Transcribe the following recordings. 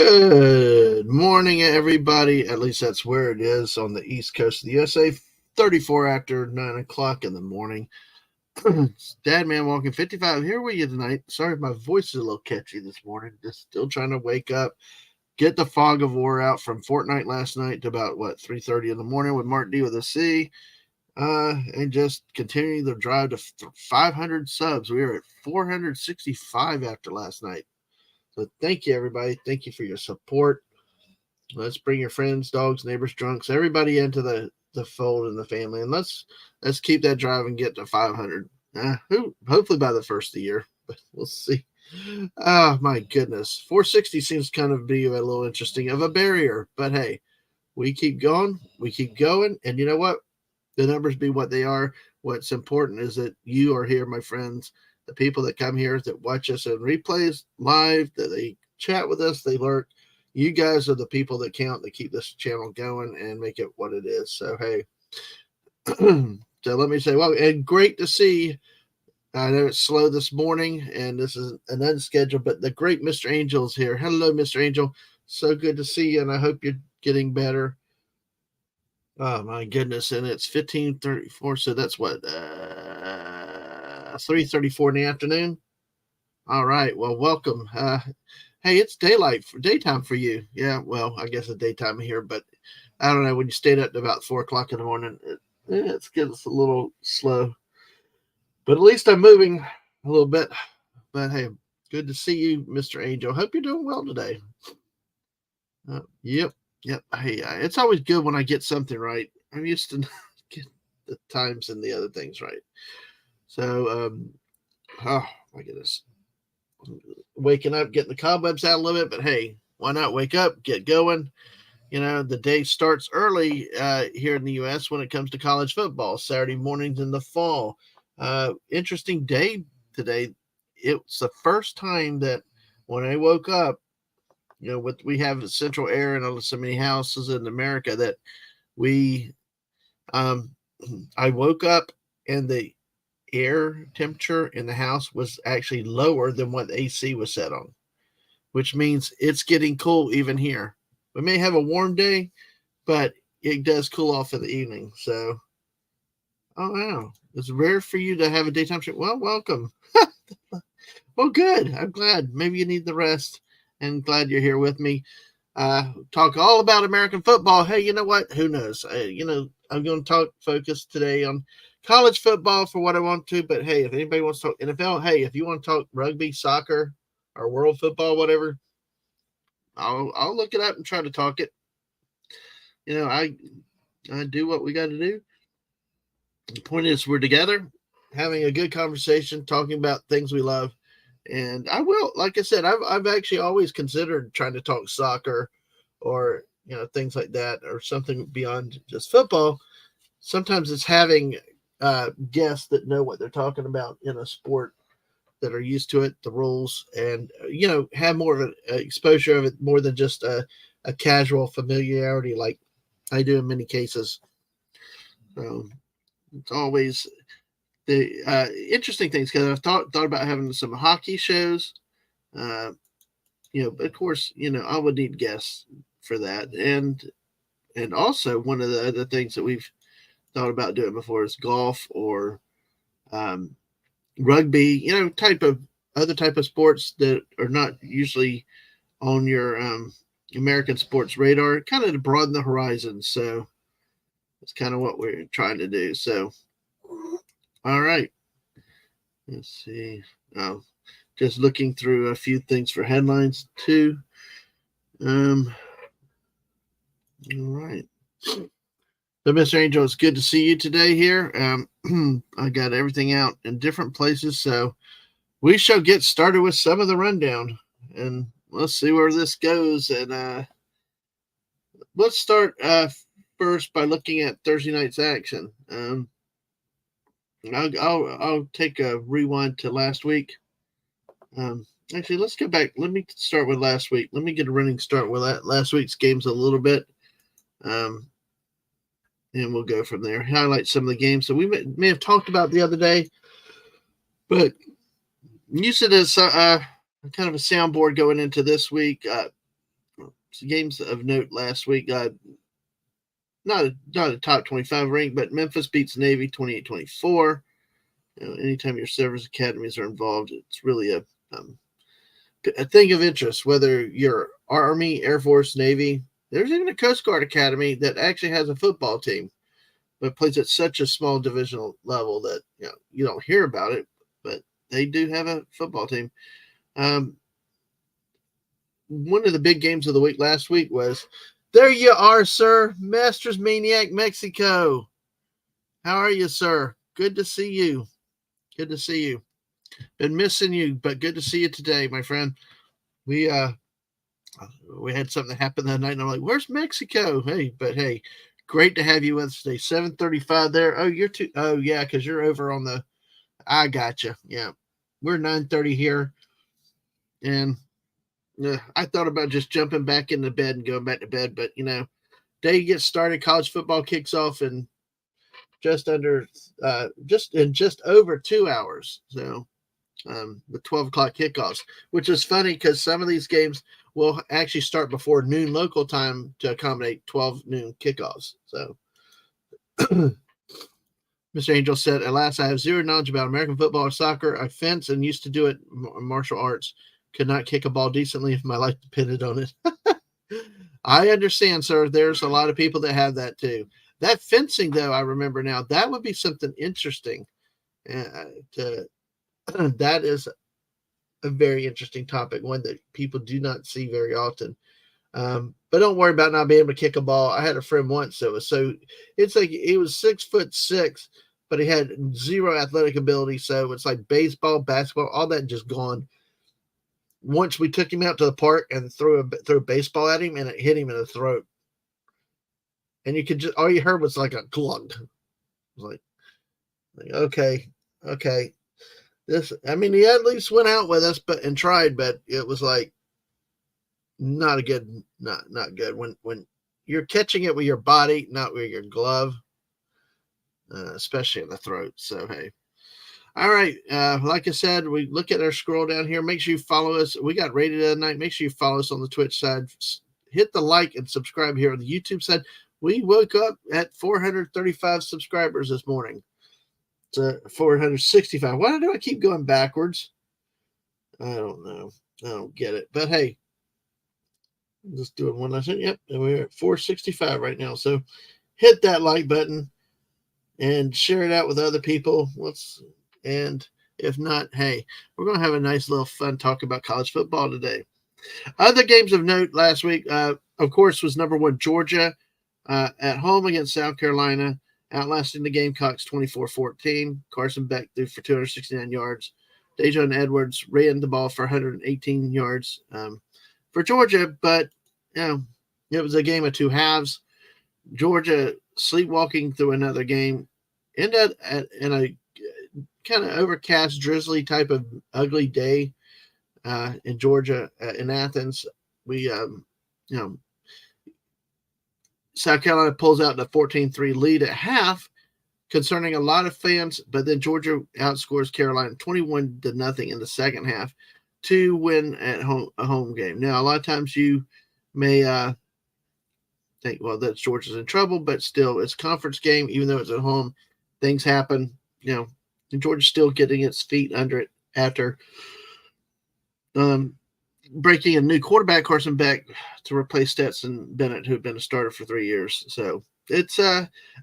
Good morning, everybody. At least that's where it is on the east coast of the USA. 34 after 9 o'clock in the morning. It's Dadman walking 55 here with you tonight. Sorry if my voice is a little catchy this morning. Just still trying to wake up, get the fog of war out from Fortnite last night to about, 3:30 in the morning with Mark D with a C. And just continuing the drive to 500 subs. We were at 465 after last night. So thank you, everybody. Thank you for your support. Let's bring your friends, dogs, neighbors, drunks, everybody into the fold and the family, and let's keep that drive and get to 500. Hopefully by the first of the year, but we'll see. Oh my goodness, 460 seems kind of be a little interesting of a barrier, but hey, we keep going, and you know what? The numbers be what they are. What's important is that you are here, my friends. The people that come here, that watch us in replays live, that they chat with us, they lurk. You guys are the people that count, that keep this channel going and make it what it is. So, hey, so let me say, well, and great to see. I know it's slow this morning, and this is an unscheduled, but the great Mr. Angel is here. Hello, Mr. Angel. So good to see you, and I hope you're getting better. Oh my goodness! And it's 15:34, so that's what 3:34 in the afternoon. All right. Well, welcome. Hey, it's daytime for you. Yeah. Well, I guess it's daytime here, but I don't know. When you stayed up to about 4 o'clock in the morning, it's getting a little slow. But at least I'm moving a little bit. But hey, good to see you, Mr. Angel. Hope you're doing well today. Yep. Hey, it's always good when I get something right. I'm used to get the times and the other things right. So, oh my goodness, waking up, getting the cobwebs out a little bit, but hey, why not wake up, get going? You know, the day starts early here in the U.S. when it comes to college football, Saturday mornings in the fall. Interesting day today. It's the first time that when I woke up, you know, we have central air in so many houses in America that I woke up and the air temperature in the house was actually lower than what the AC was set on, which means it's getting cool even here. We may have a warm day, but it does cool off in the evening. So, oh wow, it's rare for you to have a daytime shift. Well, welcome. Well, good. I'm glad. Maybe you need the rest, and glad you're here with me. Talk all about American football. Hey, you know what? Who knows? I'm going to focus today on college football for what I want to. But hey, if anybody wants to talk NFL, hey, if you want to talk rugby, soccer, or world football, whatever, I'll look it up and try to talk it. You know, I do what we got to do. The point is, we're together, having a good conversation, talking about things we love. And I will, like I said, I've actually always considered trying to talk soccer or, you know, things like that, or something beyond just football. Sometimes it's having guests that know what they're talking about in a sport, that are used to it, the rules, and, you know, have more of an exposure of it, more than just a casual familiarity like I do in many cases. It's always the interesting things, because I've thought about having some hockey shows. You know, but of course, you know, I would need guests for that, and also one of the other things that we've thought about doing before is golf or rugby. You know, other type of sports that are not usually on your American sports radar, kind of to broaden the horizon. So that's kind of what we're trying to do. So, all right. Let's see. Oh, just looking through a few things for headlines too. All right. So, Mr. Angel, it's good to see you today here. I got everything out in different places, so we shall get started with some of the rundown, and let's see where this goes. And let's start first by looking at Thursday night's action. I'll take a rewind to last week. Actually, let's go back. Let me start with last week. Let me get a running start with last week's games a little bit. And we'll go from there. Highlight some of the games that we may have talked about the other day, but use it as kind of a soundboard going into this week. games of note last week. Not a top 25 rank, but Memphis beats Navy 28-24. Anytime your service academies are involved, it's really a thing of interest, whether you're Army, Air Force, Navy. There's even a Coast Guard Academy that actually has a football team, but plays at such a small divisional level that you don't hear about it, but they do have a football team. One of the big games of the week last week was, there you are, sir, Masters Maniac Mexico. How are you, sir? Good to see you. Good to see you. Been missing you, but good to see you today, my friend. We had something happen that night, and I'm like, where's Mexico? Hey, great to have you with us today. 7:35 there. Oh, you're too. Oh, yeah, because you're over on the. I gotcha. Yeah, we're 9:30 here, and I thought about just jumping back into bed and going back to bed, but day gets started. College football kicks off in just over 2 hours. So the 12 o'clock kickoffs, which is funny because some of these games will actually start before noon local time to accommodate 12 noon kickoffs. So Mr. Angel said, at last, I have zero knowledge about American football or soccer. I fence and used to do it martial arts. Could not kick a ball decently if my life depended on it. I understand, sir. There's a lot of people that have that too. That fencing, though, I remember now, that would be something interesting. That is a very interesting topic, one that people do not see very often. But don't worry about not being able to kick a ball. I had a friend once that was it's like he was 6'6", but he had zero athletic ability. So it's like baseball, basketball, all that just gone. Once we took him out to the park and threw a baseball at him, and it hit him in the throat. And you could just, all you heard was like a glug. It was like okay. He at least went out with us, and tried, but it was like not good. When you're catching it with your body, not with your glove, especially in the throat. So hey. All right. Like I said, we look at our scroll down here. Make sure you follow us. We got rated the other night. Make sure you follow us on the Twitch side. Hit the like and subscribe here on the YouTube side. We woke up at 435 subscribers this morning. To 465. Why do I keep going backwards? I don't know. I don't get it. But hey, just doing one last thing. Yep, and we're at 465 right now. So hit that like button and share it out with other people. And if not, hey, we're going to have a nice little fun talk about college football today. Other games of note last week, of course, was number one Georgia at home against South Carolina, outlasting the Gamecocks 24-14. Carson Beck threw for 269 yards. Dejon Edwards ran the ball for 118 yards for Georgia, but it was a game of two halves. Georgia sleepwalking through another game, ended in a kind of overcast, drizzly type of ugly day in Georgia, in Athens. We, South Carolina pulls out the 14-3 lead at half, concerning a lot of fans, but then Georgia outscores Carolina 21-0 in the second half to win at home, a home game. Now, a lot of times you may think, well, that's Georgia's in trouble, but still, it's a conference game. Even though it's at home, things happen. And Georgia's still getting its feet under it after breaking a new quarterback, Carson Beck, to replace Stetson Bennett, who had been a starter for 3 years. So it's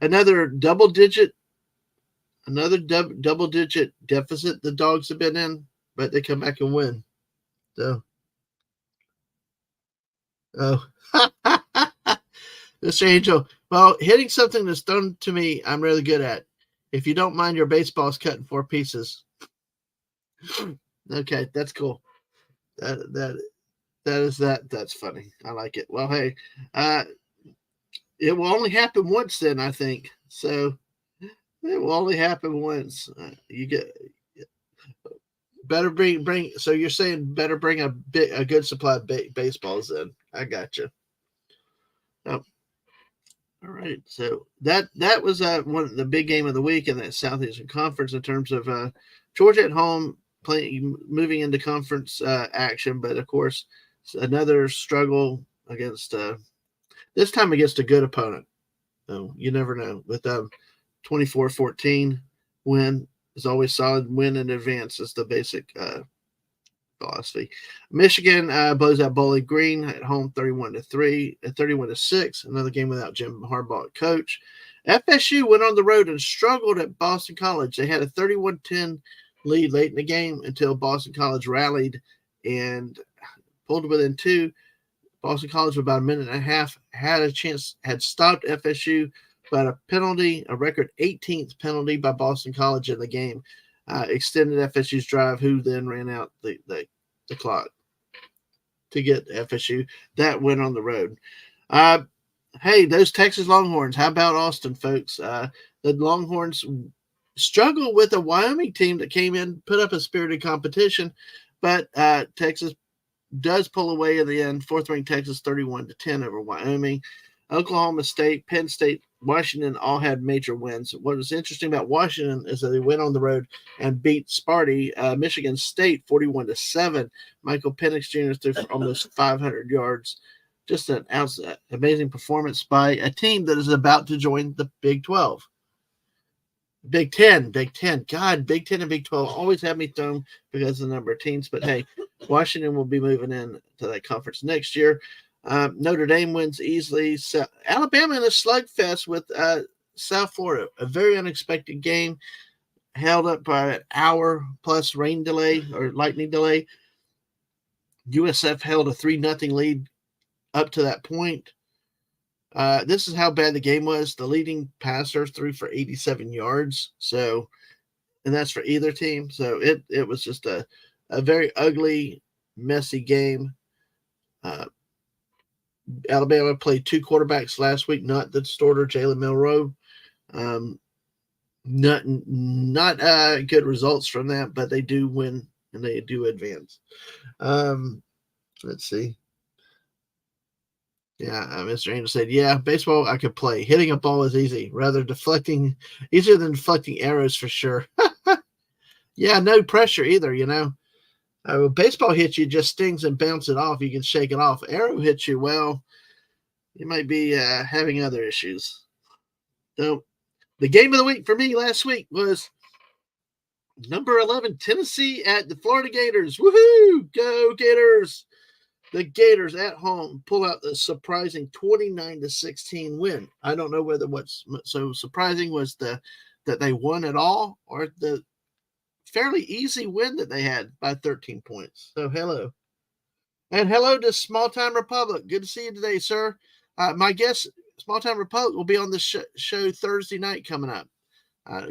another double-digit deficit the Dogs have been in, but they come back and win. So, Mr. Angel, well, hitting something that's thrown to me, I'm really good at. If you don't mind, your baseball's cut in 4 pieces. Okay, that's cool. That's funny. I like it. Well, hey, it will only happen once then, I think. So it will only happen once. You get better bring. So you're saying better bring a good supply of baseballs then. I got you. Oh, all right. So that was one of the big game of the week in that Southeastern Conference in terms of Georgia at home moving into conference action, but of course another struggle against this time against a good opponent. So you never know. With 24-14 win is always solid. Win in advance is the basic philosophy. Michigan blows out Bowling Green at home 31-3, 31-6. Another game without Jim Harbaugh at coach. FSU went on the road and struggled at Boston College. They had a 31-10 lead late in the game until Boston College rallied and pulled within two. Boston College, with about a minute and a half, had a chance, had stopped FSU, but a penalty, a record 18th penalty by Boston College in the game, extended FSU's drive, who then ran out the clock to get FSU that win on the road. Hey, those Texas Longhorns, how about Austin, folks? The Longhorns struggled with a Wyoming team that came in, put up a spirited competition, but Texas does pull away in the end. Fourth-ranked Texas 31-10 over Wyoming. Oklahoma State, Penn State, Washington all had major wins. What was interesting about Washington is that they went on the road and beat Sparty, Michigan State 41-7. Michael Penix Jr. threw for almost 500 yards. Just an amazing performance by a team that is about to join the Big 12. Big 10. God, Big 10 and Big 12 always have me thrown because of the number of teams. But, hey, Washington will be moving in to that conference next year. Notre Dame wins easily. So Alabama in a slugfest with South Florida. A very unexpected game, held up by an hour plus rain delay or lightning delay. USF held a 3-0 lead up to that point. This is how bad the game was. The leading passer threw for 87 yards. So, and that's for either team. So it was just a very ugly, messy game. Alabama played two quarterbacks last week, not the starter, Jalen Milroe. Not good results from that, but they do win and they do advance. Let's see. Yeah, Mr. Angel said, yeah, baseball I could play. Hitting a ball is easy, easier than deflecting arrows for sure. Yeah, no pressure either, you know. Baseball hits you, just stings and bounce it off. You can shake it off. Arrow hits you, well, you might be having other issues. So, the game of the week for me last week was number 11, Tennessee at the Florida Gators. Woohoo! Go Gators! The Gators at home pull out the surprising 29-16 win. I don't know whether what's so surprising was that they won at all or the fairly easy win that they had by 13 points. So hello. And hello to Small Time Republic. Good to see you today, sir. My guest, Small Time Republic, will be on the show Thursday night coming up.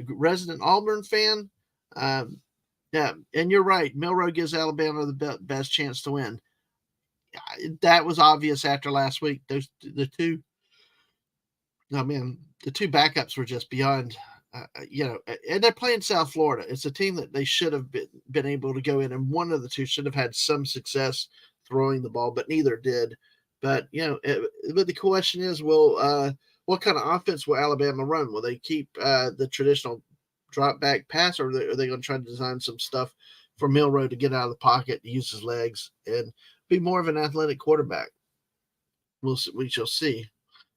Resident Auburn fan. Yeah, and you're right. Milroe gives Alabama the best chance to win. That was obvious after last week. The two backups were just beyond, and they're playing South Florida. It's a team that they should have been able to go in, and one of the two should have had some success throwing the ball, but neither did. But, but the question is, what kind of offense will Alabama run? Will they keep the traditional drop back pass, or are they going to try to design some stuff for Milroe to get out of the pocket, use his legs, and be more of an athletic quarterback? We shall see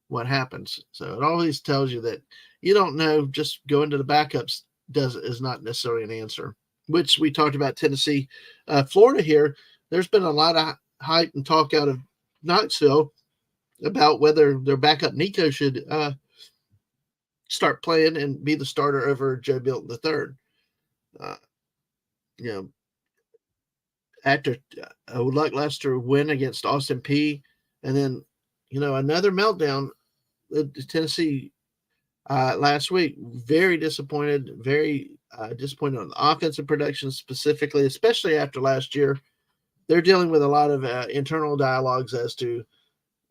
what happens. So it always tells you that you don't know. Just going to the backups is not necessarily an answer. Which we talked about Tennessee, Florida here. There's been a lot of hype and talk out of Knoxville about whether their backup Nico should start playing and be the starter over Joe Milton III. After a lackluster win against Austin Peay, and then, another meltdown. Tennessee last week, very disappointed on the offensive production specifically, especially after last year. They're dealing with a lot of internal dialogues as to,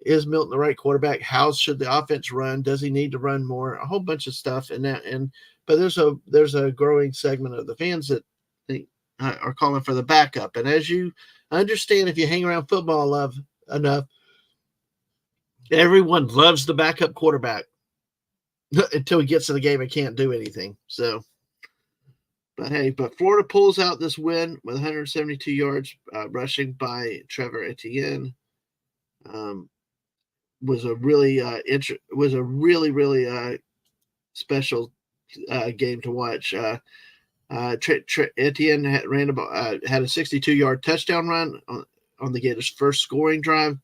is Milton the right quarterback? How should the offense run? Does he need to run more? A whole bunch of stuff. But there's a growing segment of the fans that are calling for the backup. And as you understand, if you hang around football enough, everyone loves the backup quarterback until he gets to the game and can't do anything. So, but Florida pulls out this win with 172 yards rushing by Trevor Etienne. was a really special game to watch. Etienne had a 62-yard touchdown run on the Gators' first scoring drive.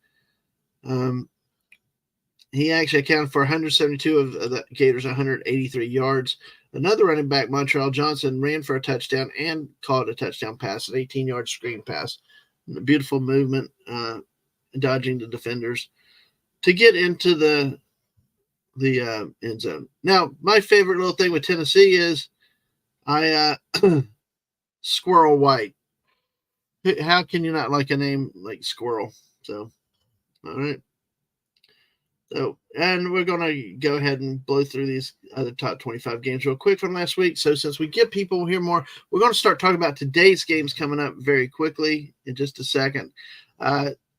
He actually accounted for 172 of the Gators' 183 yards. Another running back, Montreal Johnson, ran for a touchdown and caught a touchdown pass, an 18-yard screen pass. Beautiful movement, dodging the defenders to get into the end zone. Now, my favorite little thing with Tennessee is Squirrel White. How can you not like a name like Squirrel? So, all right. So, and we're going to go ahead and blow through these other top 25 games real quick from last week. So, since we get people here more, we're going to start talking about today's games coming up very quickly in just a second.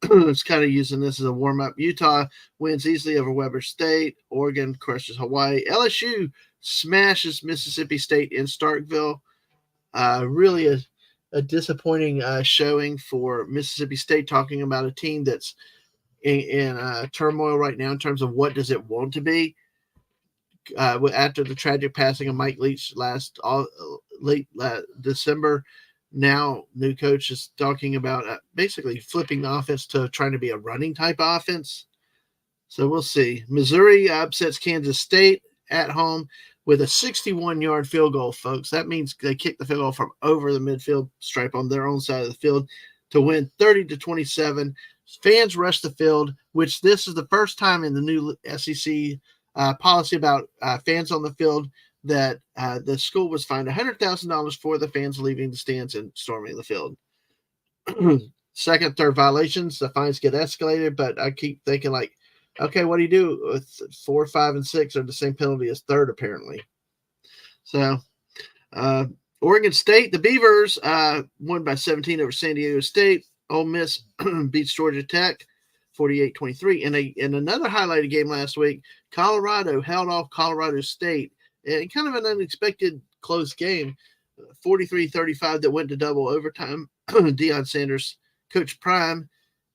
It's kind of using this as a warm-up. Utah wins easily over Weber State. Oregon crushes Hawaii. LSU smashes Mississippi State in Starkville. Really a disappointing showing for Mississippi State, talking about a team that's in turmoil right now in terms of what does it want to be. After the tragic passing of Mike Leach late December, now new coach is talking about basically flipping the offense to trying to be a running type offense. So we'll see. Missouri upsets Kansas State at home with a 61-yard field goal, folks. That means they kick the field goal from over the midfield stripe on their own side of the field to win 30-27. Fans rush the field, which this is the first time in the new SEC policy about fans on the field that the school was fined $100,000 for the fans leaving the stands and storming the field. Second, third violations, the fines get escalated, but I keep thinking like, okay, what do you do with 4, 5, and 6 are the same penalty as third, apparently. So, Oregon State, the Beavers won by 17 over San Diego State. Ole Miss beats Georgia Tech 48-23. In another highlighted game last week, Colorado held off Colorado State. And kind of an unexpected close game, 43-35 that went to double overtime. Deion Sanders, Coach Prime,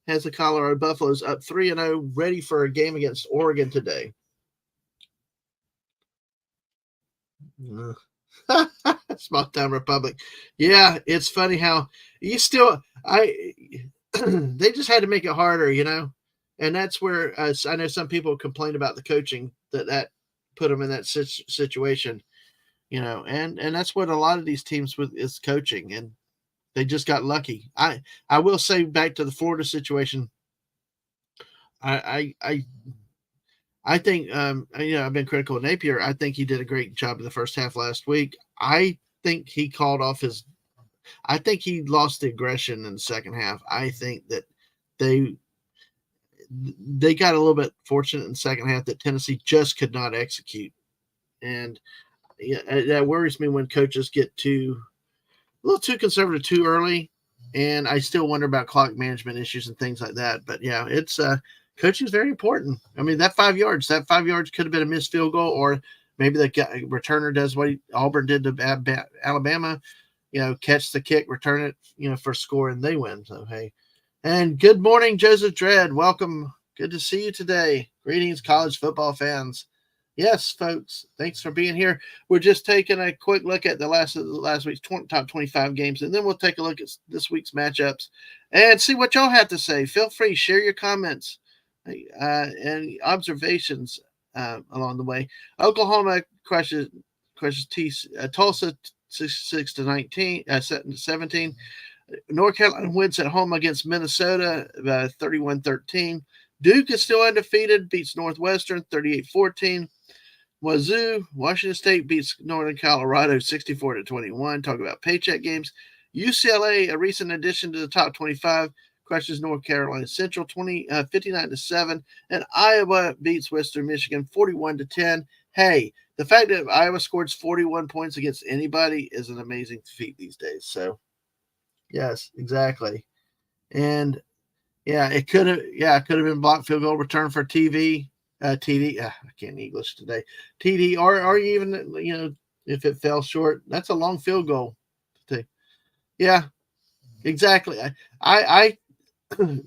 has the Colorado Buffaloes up 3-0, ready for a game against Oregon today. Small town republic. Yeah, it's funny how you still they just had to make it harder, and that's where I know some people complain about the coaching that put them in that situation, and that's what a lot of these teams with is coaching, and they just got lucky. I will say, back to the Florida situation, I think I've been critical of Napier. I think he did a great job in the first half last week. I think he called off I think he lost the aggression in the second half. I think that they got a little bit fortunate in the second half that Tennessee just could not execute. And that worries me when coaches get a little too conservative too early. And I still wonder about clock management issues and things like that. But yeah, it's coaching is very important. I mean, that 5 yards could have been a missed field goal, or maybe the returner does what Auburn did to Alabama, catch the kick, return it, for a score, and they win. So, hey. And good morning, Joseph Dredd. Welcome. Good to see you today. Greetings, college football fans. Yes, folks, thanks for being here. We're just taking a quick look at the last week's top 25 games, and then we'll take a look at this week's matchups and see what y'all have to say. Feel free, share your comments and observations along the way. Oklahoma crushes Tulsa 6-17. North Carolina wins at home against Minnesota 31-13. Duke is still undefeated, beats Northwestern 38-14. Washington State beats Northern Colorado 64-21. Talk about paycheck games. UCLA, a recent addition to the top 25, crushes North Carolina Central 59-7. And Iowa beats Western Michigan 41-10. Hey, the fact that Iowa scores 41 points against anybody is an amazing feat these days. So, yes, exactly. And yeah, it could have been blocked field goal return for TD. I can't English today. TD, or even if it fell short, that's a long field goal. Yeah, exactly.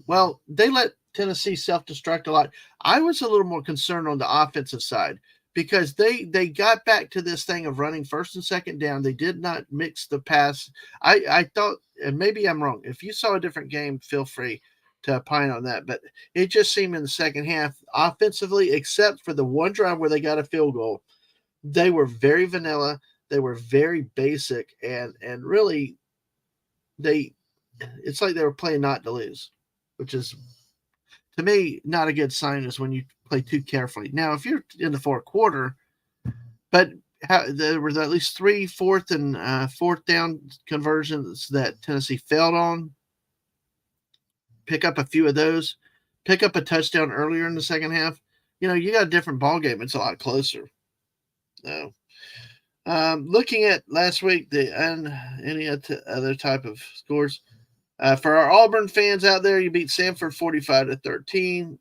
Well, they let Tennessee self-destruct a lot. I was a little more concerned on the offensive side because they got back to this thing of running first and second down. They did not mix the pass. I thought, and maybe I'm wrong. If you saw a different game, feel free to opine on that. But it just seemed in the second half, offensively, except for the one drive where they got a field goal, they were very vanilla. They were very basic, and really they it's like they were playing not to lose, which is to me not a good sign. Is when you play too carefully. Now, if you're in the fourth quarter, but there was at least three fourth down conversions that Tennessee failed on. Pick up a few of those. Pick up a touchdown earlier in the second half. You got a different ball game. It's a lot closer. So, looking at last week, and any other type of scores. For our Auburn fans out there, you beat Samford 45-13.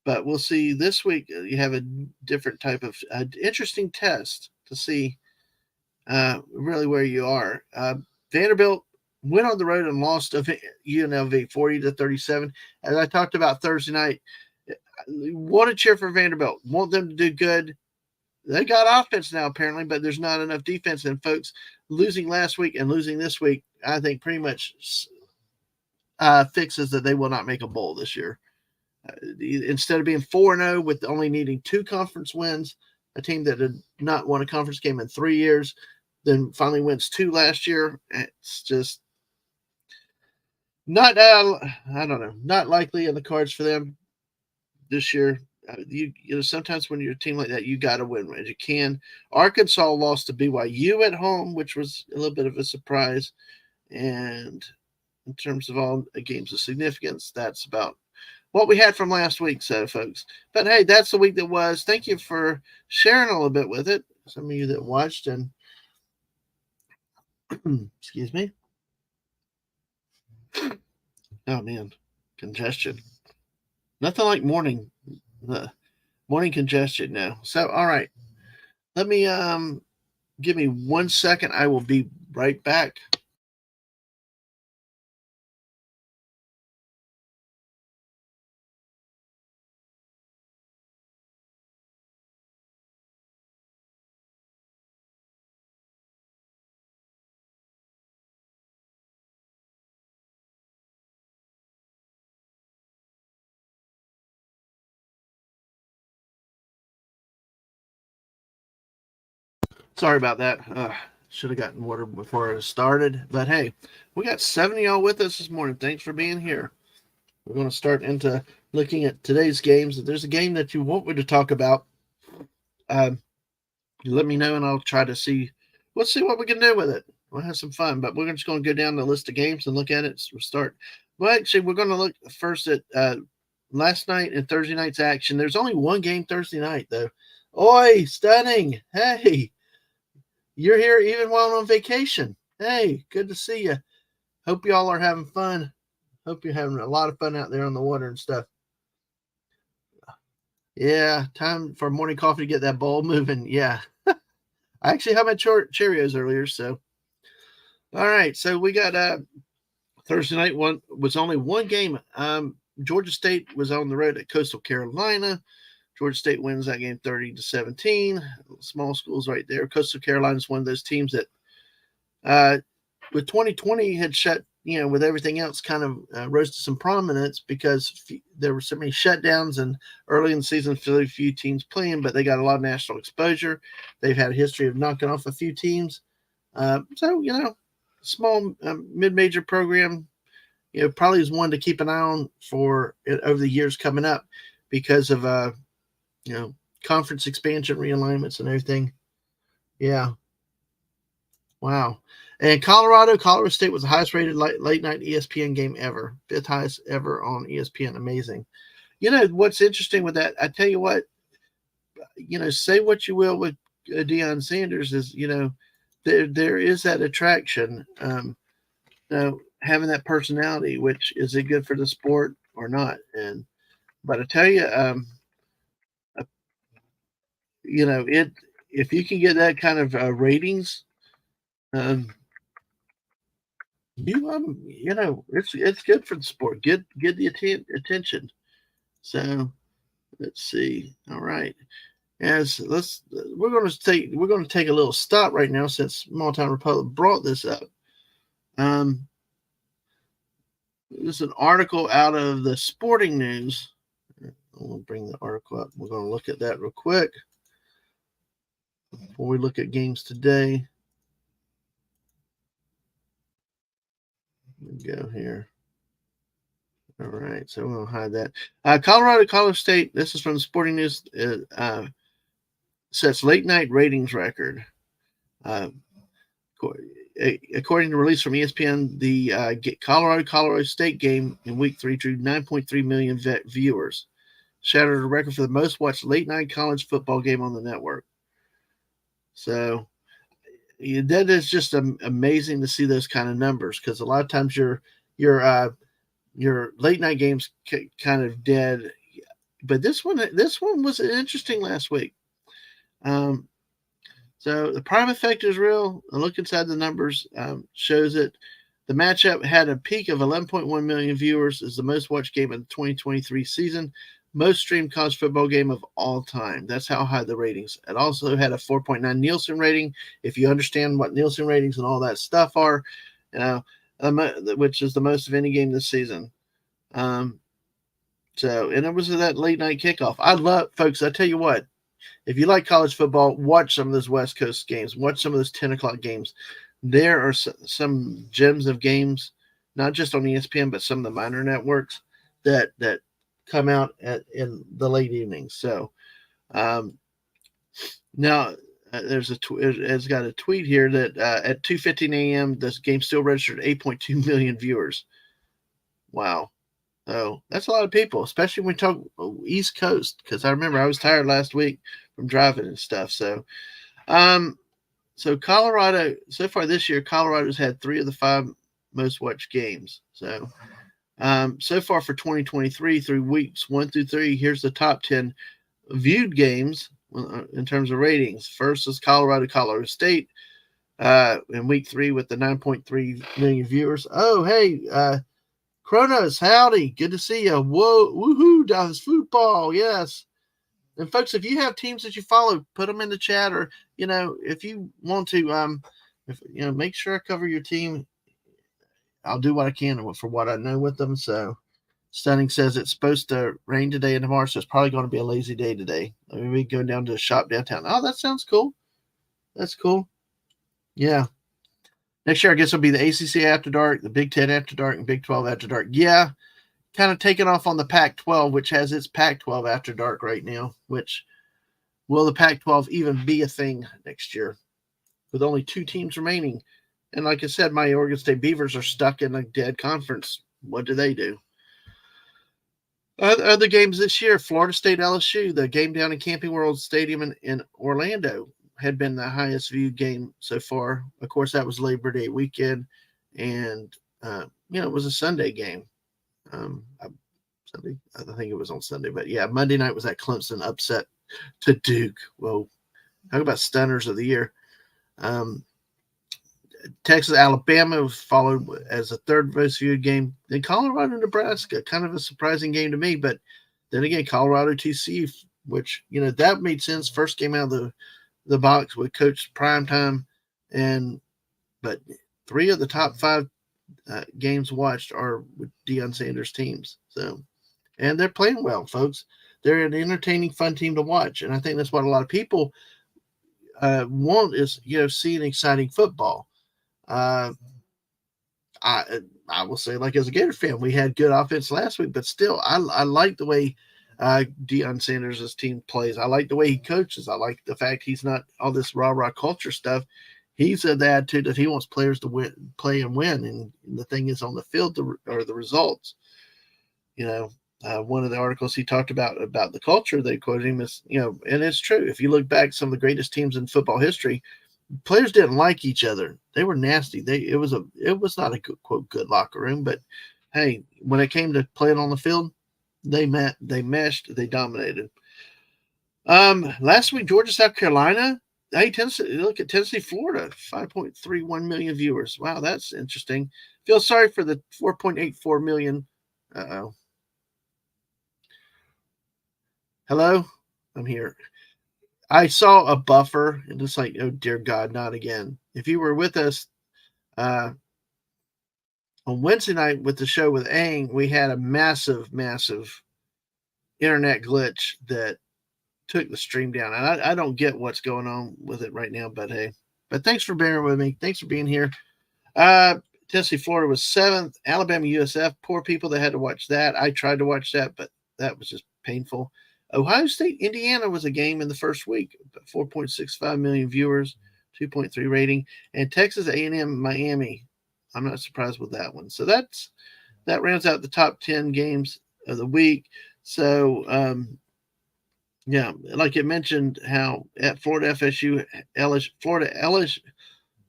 But we'll see this week. You have a different type of interesting test to see really where you are. Vanderbilt went on the road and lost to UNLV 40-37. As I talked about Thursday night, want to cheer for Vanderbilt. Want them to do good. They got offense now, apparently, but there's not enough defense. And folks, losing last week and losing this week, I think pretty much fixes that they will not make a bowl this year. Instead of being 4-0 with only needing 2 conference wins, a team that had not won a conference game in 3 years, then finally wins 2 last year. It's just not, I don't know, not likely in the cards for them this year. Sometimes when you're a team like that, you got to win when you can. Arkansas lost to BYU at home, which was a little bit of a surprise. And in terms of all games of significance, that's about what we had from last week, so folks. But hey, that's the week that was. Thank you for sharing a little bit with it. Some of you that watched and excuse me. Oh man, congestion. Nothing like morning congestion now. So all right. Let me give me 1 second. I will be right back. Sorry about that. Should have gotten water before it started. But hey, we got 7 of y'all with us this morning. Thanks for being here. We're going to start into looking at today's games. If there's a game that you want me to talk about, let me know and I'll try to see. Let's see what we can do with it. We'll have some fun. But we're just going to go down the list of games and look at it. So we'll start. Well, actually, we're going to look first at last night and Thursday night's action. There's only one game Thursday night, though. Oi, stunning. Hey. You're here even while I'm on vacation. Hey, good to see you. Hope y'all are having fun. Hope you're having a lot of fun out there on the water and stuff. Yeah, time for morning coffee to get that bowl moving. Yeah. I actually had my Cheerios earlier, so. All right, so we got Thursday night one was only one game. Georgia State was on the road at Coastal Carolina. Georgia State wins that game 30-17. Small schools right there. Coastal Carolina is one of those teams that, with 2020, had shut, with everything else kind of rose to some prominence because there were so many shutdowns and early in the season, fairly few teams playing, but they got a lot of national exposure. They've had a history of knocking off a few teams. So, small mid-major program, probably is one to keep an eye on for over the years coming up because of conference expansion realignments and everything. Yeah. Wow. And Colorado State was the highest rated late night ESPN game ever. 5th highest ever on ESPN. Amazing. What's interesting with that, I tell you what, say what you will with Deion Sanders is, there is that attraction, having that personality, which is it good for the sport or not? But I tell you, if you can get that kind of ratings, It's good for the sport. Get the attention. So let's see. All right. As let's we're going to take a little stop right now since Small Town Republic brought this up. This is an article out of the Sporting News. I'll bring the article up. We're going to look at that real quick before we look at games today. Let me go here. All right, so we're going to hide that. Colorado State, this is from the Sporting News, sets late night ratings record. According to release from ESPN, the Colorado State game in Week 3 drew 9.3 million viewers, shattered a record for the most watched late night college football game on the network. So that is just amazing to see those kind of numbers, because a lot of times your late night games kind of dead, but this one was interesting last week. So the prime effect is real. A look inside the numbers shows it. The matchup had a peak of 11.1 million viewers. Is the most watched game of the 2023 season. Most streamed college football game of all time. That's how high the ratings. It also had a 4.9 Nielsen rating. If you understand what Nielsen ratings and all that stuff are, which is the most of any game this season. And it was that late night kickoff. Folks, I tell you what, if you like college football, watch some of those West Coast games. Watch some of those 10 o'clock games. There are some gems of games, not just on ESPN, but some of the minor networks that come out in the late evenings. So now it's got a tweet here that at 2:15 a.m. this game still registered 8.2 million viewers. Wow. So that's a lot of people, especially when we talk East Coast, because I remember I was tired last week from driving and stuff. So Colorado, so far this year, Colorado's had 3 of the 5 most watched games. So so far for 2023 through weeks 1 through 3, here's the top 10 viewed games in terms of ratings. First is Colorado State in week 3 with the 9.3 million viewers. Oh, hey, Kronos, howdy. Good to see you. Whoa, woohoo, das football. Yes. And folks, if you have teams that you follow, put them in the chat, or, if you want to, make sure I cover your team. I'll do what I can for what I know with them. So Stunning says it's supposed to rain today and tomorrow, so it's probably going to be a lazy day today. Maybe go down to a shop downtown. Oh, that sounds cool. That's cool. Yeah. Next year, I guess it'll be the ACC After Dark, the Big Ten After Dark, and Big 12 After Dark. Yeah. Kind of taking off on the Pac-12, which has its Pac-12 After Dark right now, which will the Pac-12 even be a thing next year with only 2 teams remaining? And like I said, my Oregon State Beavers are stuck in a dead conference. What do they do? Other games this year, Florida State LSU, the game down in Camping World Stadium in Orlando, had been the highest viewed game so far. Of course, that was Labor Day weekend, and it was a Sunday game. Sunday, I think it was on Sunday, but yeah, Monday night was that Clemson upset to Duke. Well, talk about stunners of the year. Texas, Alabama was followed as a third most viewed game. Then Colorado, Nebraska, kind of a surprising game to me. But then again, Colorado, TCU, which, that made sense. First game out of the box with Coach Primetime. But 3 of the top 5 games watched are with Deion Sanders teams. So, and they're playing well, folks. They're an entertaining, fun team to watch. And I think that's what a lot of people want is, seeing exciting football. I will say, like, as a Gator fan, we had good offense last week, but still, I like the way Deion Sanders' team plays. I like the way he coaches. I like the fact he's not all this rah-rah culture stuff. He's the attitude that he wants players to play and win, and the thing is on the field or the results. One of the articles he talked about the culture, they quoted him as, and it's true. If you look back, some of the greatest teams in football history, players didn't like each other. They were nasty. It was not a good, quote, good locker room, but hey, when it came to playing on the field, they meshed, they dominated. Last week, Georgia, South Carolina. Hey, Tennessee, look at Tennessee, Florida, 5.31 million viewers. Wow, that's interesting. Feel sorry for the 4.84 million. Uh-oh. Hello? I'm here. I saw a buffer and it's like, oh dear God, not again. If you were with us uh, on Wednesday night with the show with Aang, we had a massive, massive internet glitch that took the stream down. And I don't get what's going on with it right now, but hey. But thanks for bearing with me. Thanks for being here. Tennessee, Florida was 7th. Alabama, USF. Poor people that had to watch that. I tried to watch that, but that was just painful. Ohio State, Indiana was a game in the first week. 4.65 million viewers, 2.3 rating. And Texas A&M, Miami. I'm not surprised with that one. So that rounds out the top 10 games of the week. So, yeah, like it mentioned, how at Florida FSU, LSU, Florida LSU,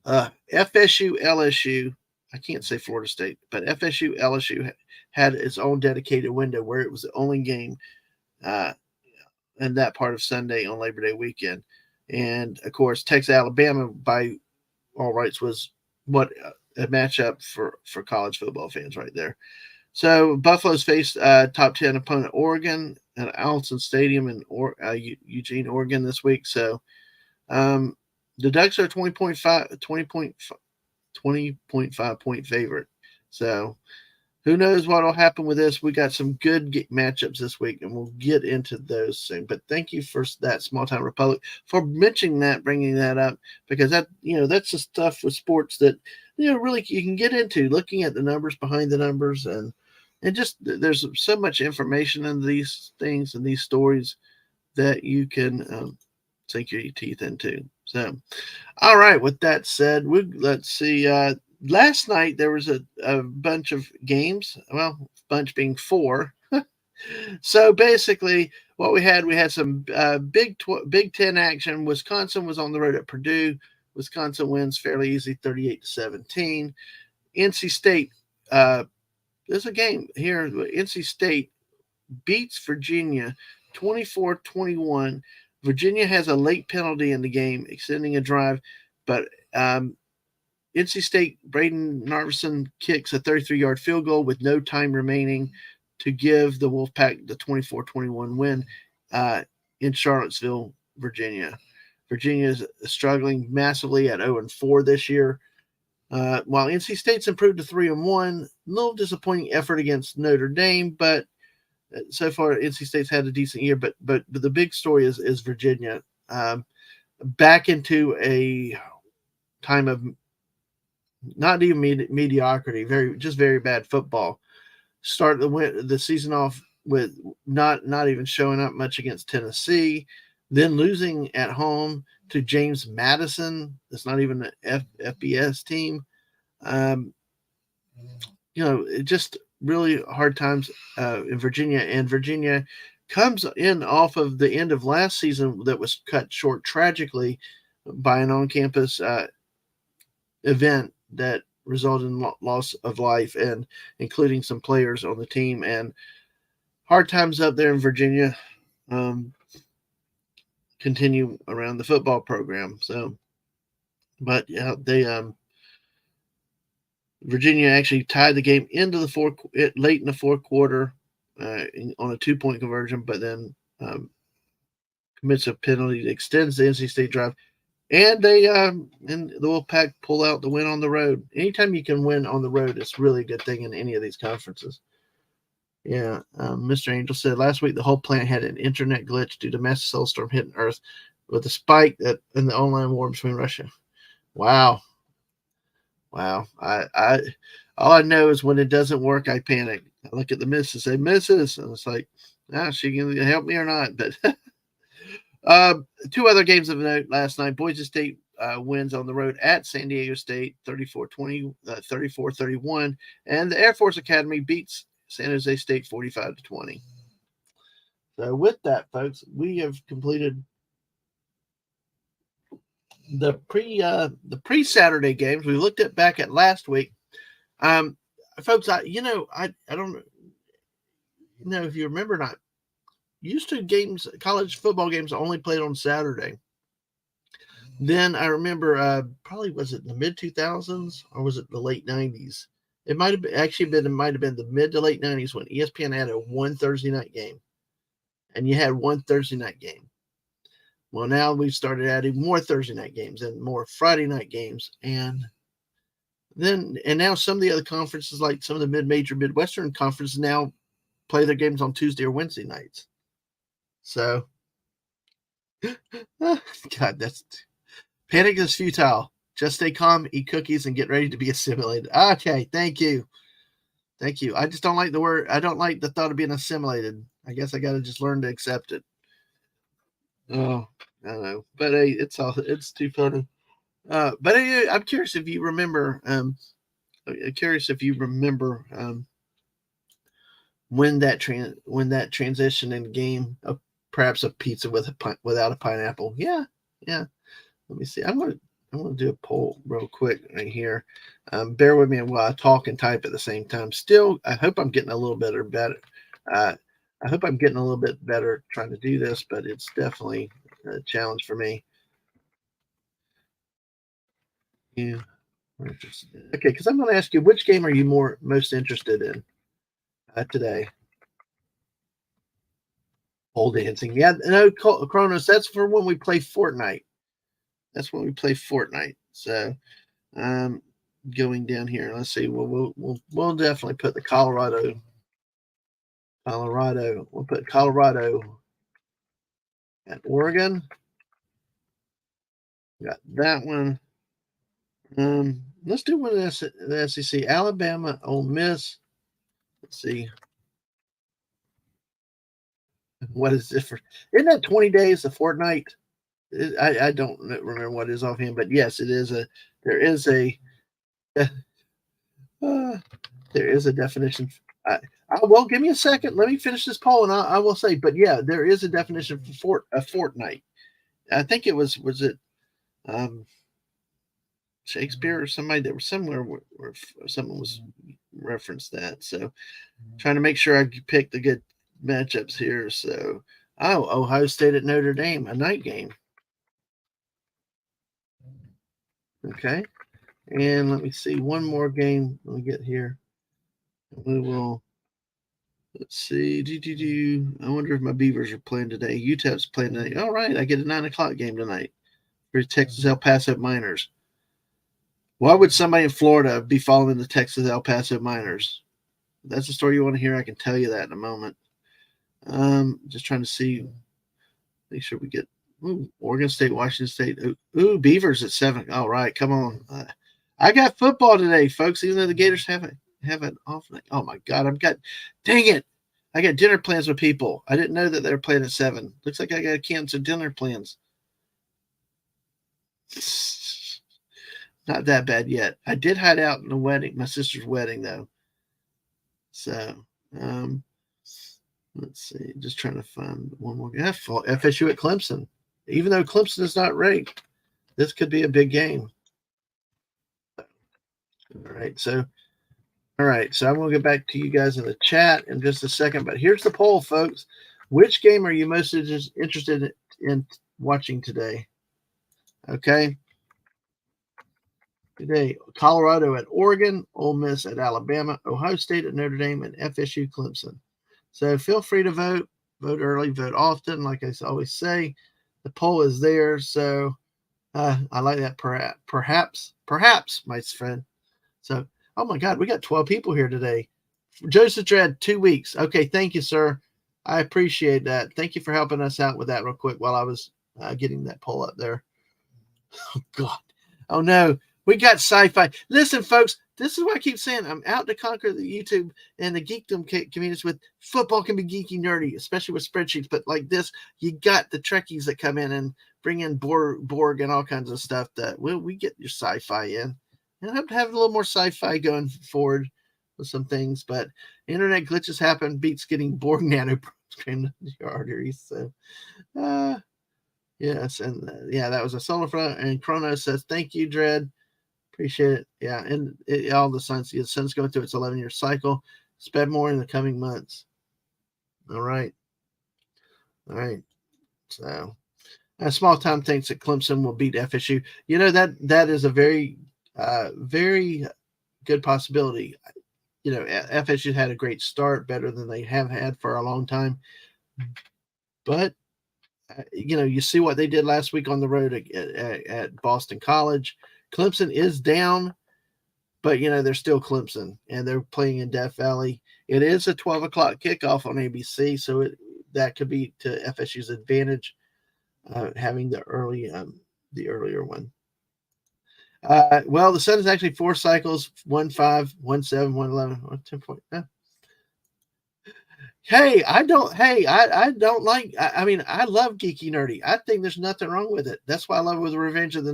FSU LSU, I can't say Florida State, but FSU LSU had its own dedicated window where it was the only game in that part of Sunday on Labor Day weekend. And of course, Texas Alabama, by all rights, was what a matchup for college football fans right there. So Buffalo's faced top 10 opponent Oregon at Allison Stadium in Eugene, Oregon this week. So the Ducks are 20.5 point favorite. So who knows what will happen with this? We got some good matchups this week, and we'll get into those soon. But thank you for that, Small Town Republic, for mentioning that, bringing that up, because that that's the stuff with sports that really you can get into, looking at the numbers behind the numbers, and just there's so much information in these things and these stories that you can sink your teeth into. So, all right. With that said, let's see. Last night there was a bunch of games. Well, bunch being 4. So basically, what we had some Big Ten action. Wisconsin was on the road at Purdue. Wisconsin wins fairly easy, 38-17. NC State. There's a game here. NC State beats Virginia 24-21. Virginia has a late penalty in the game, extending a drive, but NC State, Braden Narveson kicks a 33-yard field goal with no time remaining to give the Wolfpack the 24-21 win in Charlottesville, Virginia. Virginia is struggling massively at 0-4 this year. While NC State's improved to 3-1, a little disappointing effort against Notre Dame, but so far NC State's had a decent year. But the big story is Virginia back into a time of not even mediocrity, very bad football. Start the season off with not even showing up much against Tennessee, then losing at home to James Madison. It's not even an FBS team. Just really hard times in Virginia. And Virginia comes in off of the end of last season that was cut short tragically by an on-campus event that resulted in loss of life, and including some players on the team. And hard times up there in Virginia continue around the football program. So, but yeah, they Virginia actually tied the game into the late in the fourth quarter on a 2-point conversion, but then commits a penalty that extends the NC State drive. And they and the Wolfpack pull out the win on the road. Anytime you can win on the road, it's really a good thing in any of these conferences. Yeah, Mr. Angel said last week the whole plant had an internet glitch due to massive snowstorm hitting Earth with a spike in the online war between Russia. Wow. I all I know is when it doesn't work, I panic. I look at the missus and say, "Missus," and it's like, she can help me or not. But two other games of note last night. Boise State wins on the road at San Diego State 34-20, 34-31. And the Air Force Academy beats San Jose State 45-20. So with that, folks, we have completed the pre-Saturday games. We looked back at last week. Folks, I don't know if you remember or not. Used to college football games only played on Saturday. Then I remember, probably was it in the mid 2000s or was it the late 90s? It might have been the mid to late 90s when ESPN had one Thursday night game, and you had one Thursday night game. Well, now we've started adding more Thursday night games and more Friday night games, and now some of the other conferences, like some of the mid-major Midwestern conferences, now play their games on Tuesday or Wednesday nights. So, God, that's panic is futile. Just stay calm, eat cookies, and get ready to be assimilated. Okay, thank you. Thank you. I just don't like the word. I don't like the thought of being assimilated. I guess I got to just learn to accept it. Oh, I don't know. But hey, it's too funny. But hey, I'm curious if you remember. When that transition in the game of perhaps a pizza without a pineapple. Yeah, yeah. Let me see. I'm gonna do a poll real quick right here. Bear with me while I talk and type at the same time. Still, I hope I'm getting a little better. I hope I'm getting a little bit better trying to do this, but it's definitely a challenge for me. Yeah. Okay, because I'm going to ask you, which game are you most interested in today? Pole dancing. Yeah, no, Kronos, that's for when we play Fortnite. That's when we play Fortnite. So, going down here, let's see. We'll definitely put the Colorado. We'll put Colorado at Oregon. Got that one. Let's do one of the SEC. Alabama, Ole Miss. Let's see. What is different? Isn't that 20 days of Fortnite? I don't remember what it is offhand, but yes, it is there is a definition. Well, give me a second. Let me finish this poll, and I will say. But yeah, there is a definition for a fortnight. I think it was it Shakespeare or somebody that was somewhere where someone was referenced that. So trying to make sure I pick the good matchups here. So Ohio State at Notre Dame, a night game. Okay. And let me see one more game. Let me get here. We will. Let's see. I wonder if my Beavers are playing today. UTEP's playing today. All right, I get a 9:00 game tonight for Texas El Paso Miners. Why would somebody in Florida be following the Texas El Paso Miners? If that's the story you want to hear, I can tell you that in a moment. Just trying to see. Make sure we get Oregon State, Washington State. Beavers at 7. All right, come on. I got football today, folks. Even though the Gators have an off night. Oh my God, dang it! I got dinner plans with people. I didn't know that they were playing at 7. Looks like I got to cancel dinner plans. Not that bad yet. I did hide out in the wedding, my sister's wedding, though. So, let's see. Just trying to find one more. FSU at Clemson. Even though Clemson is not ranked, this could be a big game. All right. So I'm going to get back to you guys in the chat in just a second. But here's the poll, folks. Which game are you most interested in watching today? Okay. Today, Colorado at Oregon, Ole Miss at Alabama, Ohio State at Notre Dame, and FSU Clemson. So feel free to vote. Vote early, vote often. Like I always say, the poll is there. So I like that. Perhaps, my friend. So, oh my God, we got 12 people here today. Joseph Dredd, 2 weeks. Okay, thank you, sir. I appreciate that. Thank you for helping us out with that real quick while I was getting that poll up there. Oh, God. Oh, no. We got sci-fi. Listen, folks, this is what I keep saying. I'm out to conquer the YouTube and the geekdom communities with football can be geeky nerdy, especially with spreadsheets. But like this, you got the Trekkies that come in and bring in Borg and all kinds of stuff that we get your sci-fi in. And I hope to have a little more sci-fi going forward with some things. But internet glitches happen, beats getting Borg nanoprobes in your arteries. So, yes. And that was a solar front. And Chronos says, thank you, Dredd. Appreciate it. Yeah, and all the sun's going through its 11-year cycle. Spend more in the coming months. All right. So, a small town thinks that Clemson will beat FSU. You know that is a very, very good possibility. FSU had a great start, better than they have had for a long time. But you see what they did last week on the road at Boston College. Clemson is down, but they're still Clemson, and they're playing in Death Valley. It is a 12 o'clock kickoff on ABC, so that could be to FSU's advantage, having the earlier one. Well, the sun is actually 4 cycles: 1-5, 1-7, 1-11, 10 point. Hey, I don't. Hey, I don't like. I mean, I love geeky nerdy. I think there's nothing wrong with it. That's why I love it with Revenge of the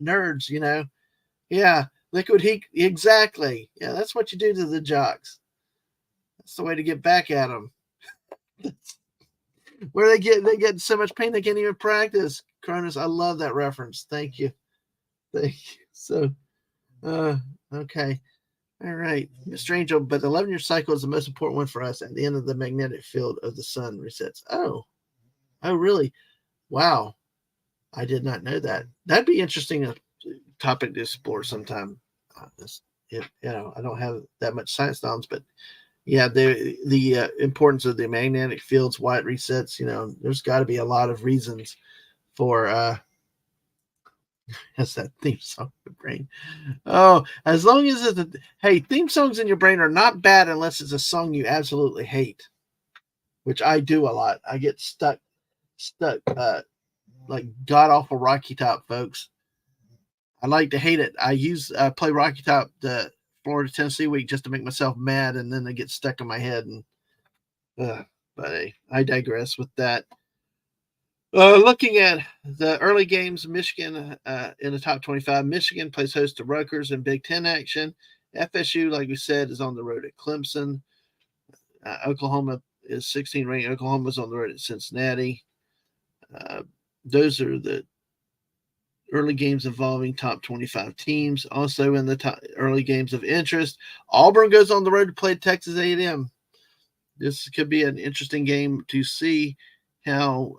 Nerds. Yeah, liquid heat. Exactly. Yeah, that's what you do to the jocks. That's the way to get back at them. Where they get so much pain they can't even practice. Cronus, I love that reference. Thank you. So, okay. All right. Mr. Angel, but the 11-year cycle is the most important one for us. At the end of the magnetic field of the sun resets. Oh, really? Wow. I did not know that. That'd be interesting topic to explore sometime. I don't have that much science knowledge, but yeah, the importance of the magnetic fields, why it resets. There's got to be a lot of reasons for has that theme song in your brain. Oh, as long as hey, theme songs in your brain are not bad unless it's a song you absolutely hate, which I do a lot. I get stuck, like god awful Rocky Top, folks. I like to hate it. I play Rocky Top the Florida Tennessee week just to make myself mad, and then they get stuck in my head. And but hey, I digress with that. Looking at the early games, Michigan in the top 25. Michigan plays host to Rutgers in Big Ten action. FSU, like we said, is on the road at Clemson. Oklahoma is 16 ranked. Oklahoma is on the road at Cincinnati. Those are the early games involving top 25 teams. Also in the early games of interest, Auburn goes on the road to play Texas A&M. This could be an interesting game to see how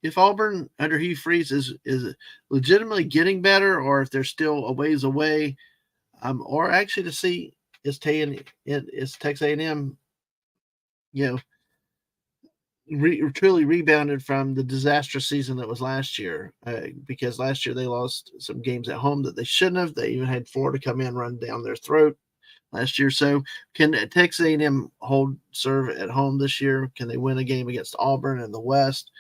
if Auburn under Hugh Freeze is legitimately getting better, or if they're still a ways away, or actually to see is Texas A&M, truly rebounded from the disastrous season that was last year, because last year they lost some games at home that they shouldn't have. They even had Florida come in, run down their throat last year. So can Texas A&M serve at home this year? Can they win a game against Auburn in the West?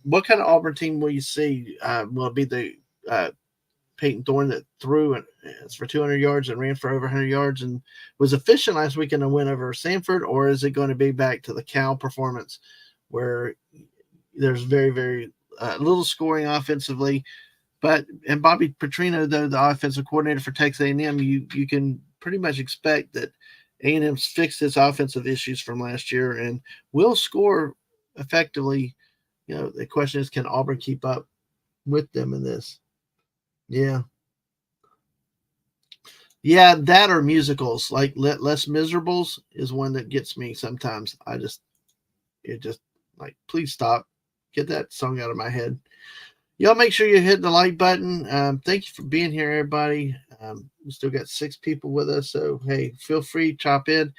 What kind of Auburn team will you see? Will it be the Peyton Thorne that threw for 200 yards and ran for over 100 yards and was efficient last week in a win over Samford? Or is it going to be back to the Cal performance where there's very, very little scoring offensively? And Bobby Petrino, though the offensive coordinator for Texas A&M, you can pretty much expect that A&M's fixed its offensive issues from last year and will score effectively. The question is, can Auburn keep up with them in this? Yeah. Yeah, that or musicals. Like Les Miserables is one that gets me sometimes. Like, please stop. Get that song out of my head. Y'all make sure you hit the like button. Thank you for being here, everybody. We still got 6 people with us, so hey, feel free to chop in.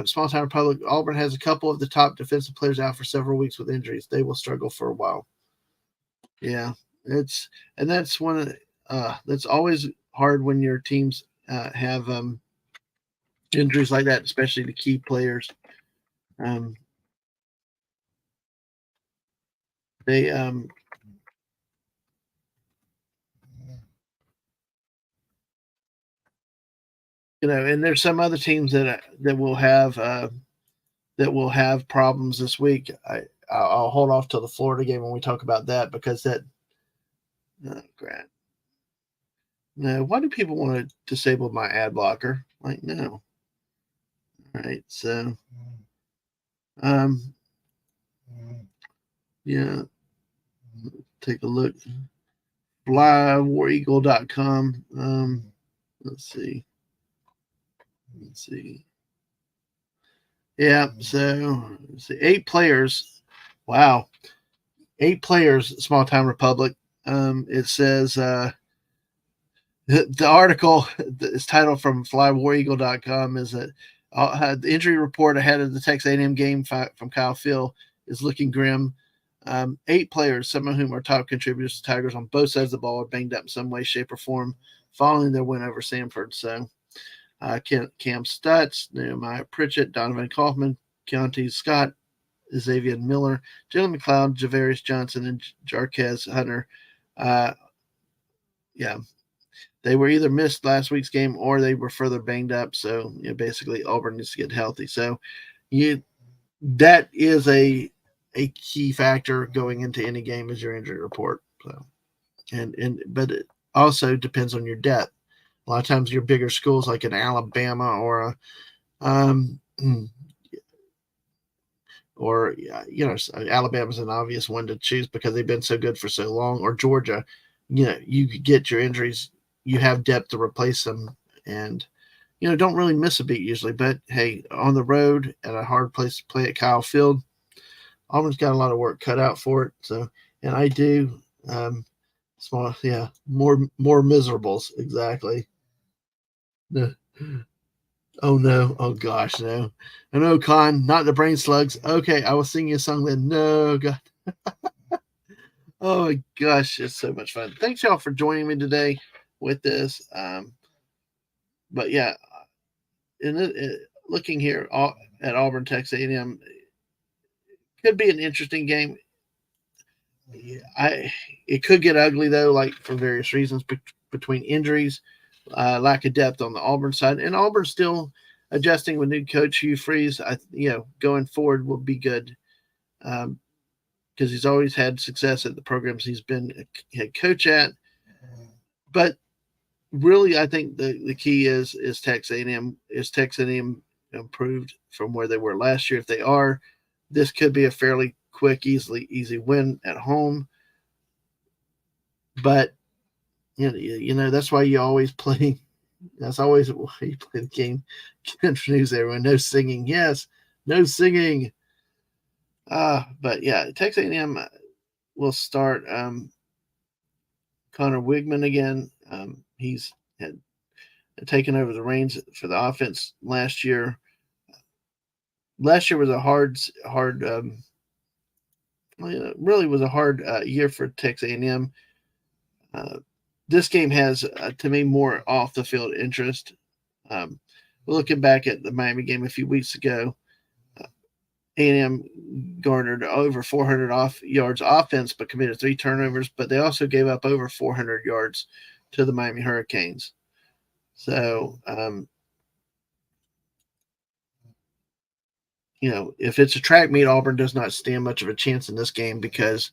Small Town Republic, Auburn has a couple of the top defensive players out for several weeks with injuries. They will struggle for a while. Yeah, that's one of that's always hard when your teams have injuries like that, especially the key players. They and there's some other teams that will have problems this week. I'll hold off till the Florida game when we talk about that, because that Grant. No, why do people want to disable my ad blocker? Like, no. All right, so yeah, take a look. FlyWarEagle.com. Let's see. Yeah, so let's see. 8 players. Wow. 8 players, Small Town Republic. It says The article is titled from FlyWarEagle.com is that the injury report ahead of the Texas A&M game from Kyle Field is looking grim. 8 players, some of whom are top contributors to Tigers on both sides of the ball, are banged up in some way, shape, or form following their win over Samford. So Cam Stutz, Nehemiah Pritchett, Donovan Kaufman, Keontae Scott, Xavier Miller, Jalen McLeod, Javarius Johnson, and Jarquez Hunter. Yeah, they were either missed last week's game or they were further banged up. So basically Auburn needs to get healthy. So that is a key factor going into any game is your injury report. So but it also depends on your depth. A lot of times your bigger schools like an Alabama or Alabama's an obvious one to choose because they've been so good for so long, or Georgia, you get your injuries, you have depth to replace them, and don't really miss a beat usually. But hey, on the road at a hard place to play at Kyle Field, Auburn's got a lot of work cut out for it. So, and I do small, more miserables exactly. No. Oh no! Oh gosh, no! I know, Con, not the brain slugs. Okay, I will sing you a song then. No, God. Oh my gosh, it's so much fun. Thanks y'all for joining me today with this. But yeah, looking here at Auburn, Texas A&M, could be an interesting game. It could get ugly though, like for various reasons between injuries, lack of depth on the Auburn side, and Auburn still adjusting with new coach Hugh Freeze. Going forward will be good because he's always had success at the programs he's been a head coach at. But really, I think the key is Texas A&M. Is Texas A&M improved from where they were last year? If they are, this could be a fairly quick, easy win at home. But that's why you always play. That's always why you play the game. Introduce everyone. No singing. Yes, no singing. But yeah, Texas A&M will start Connor Wigman again. He's had taken over the reins for the offense last year. Last year was a hard. Really was a hard year for Texas A&M. This game has, to me, more off the field interest. Looking back at the Miami game a few weeks ago, A&M garnered over 400 yards offense, but committed 3 turnovers. But they also gave up over 400 yards to the Miami Hurricanes. So, if it's a track meet, Auburn does not stand much of a chance in this game because,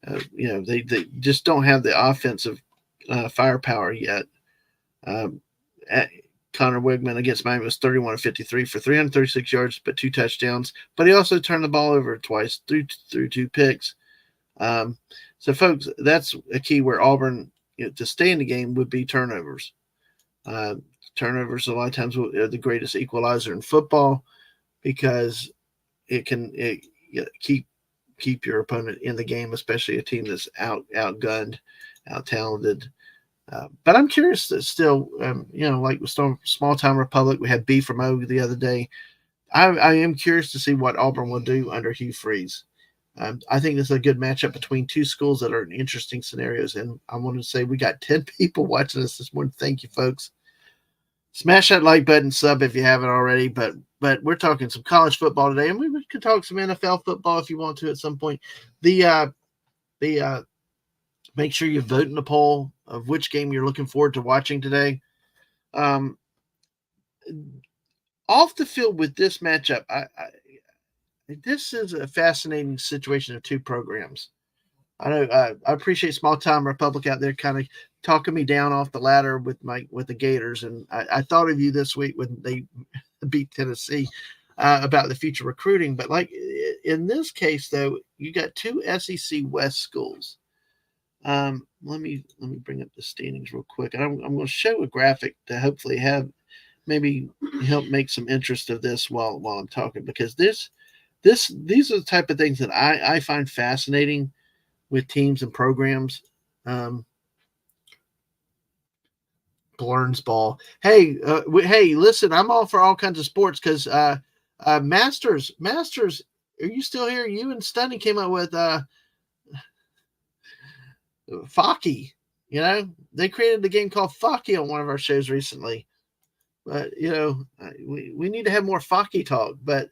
they just don't have the offensive firepower yet. Connor Wigman against Miami was 31 of 53 for 336 yards, but 2 touchdowns. But he also turned the ball over twice through 2 picks. So, folks, that's a key where Auburn, to stay in the game, would be turnovers. Turnovers a lot of times are the greatest equalizer in football because it can keep your opponent in the game, especially a team that's outgunned, out talented. But I'm curious that still, like with Small Town Republic, we had B from O the other day. I am curious to see what Auburn will do under Hugh Freeze. I think this is a good matchup between 2 schools that are in interesting scenarios. And I want to say we got 10 people watching us this morning. Thank you, folks. Smash that like button, sub if you haven't already. But we're talking some college football today, and we could talk some NFL football if you want to at some point. The make sure you vote in the poll of which game you're looking forward to watching today. Off the field with this matchup, this is a fascinating situation of 2 programs. I know I appreciate Small Time Republic out there kind of talking me down off the ladder with the Gators, and I thought of you this week when they beat Tennessee about the future recruiting. But like in this case, though, you got 2 SEC West schools. Let me bring up the standings real quick, and I'm going to show a graphic to hopefully have maybe help make some interest of this while I'm talking, because these are the type of things that I find fascinating with teams and programs. Blurns ball. Hey, hey, listen, I'm all for all kinds of sports because Masters, are you still here? You and Stunny came up with Focky. You know, they created the game called Focky on one of our shows recently. But you know, we need to have more Focky talk. But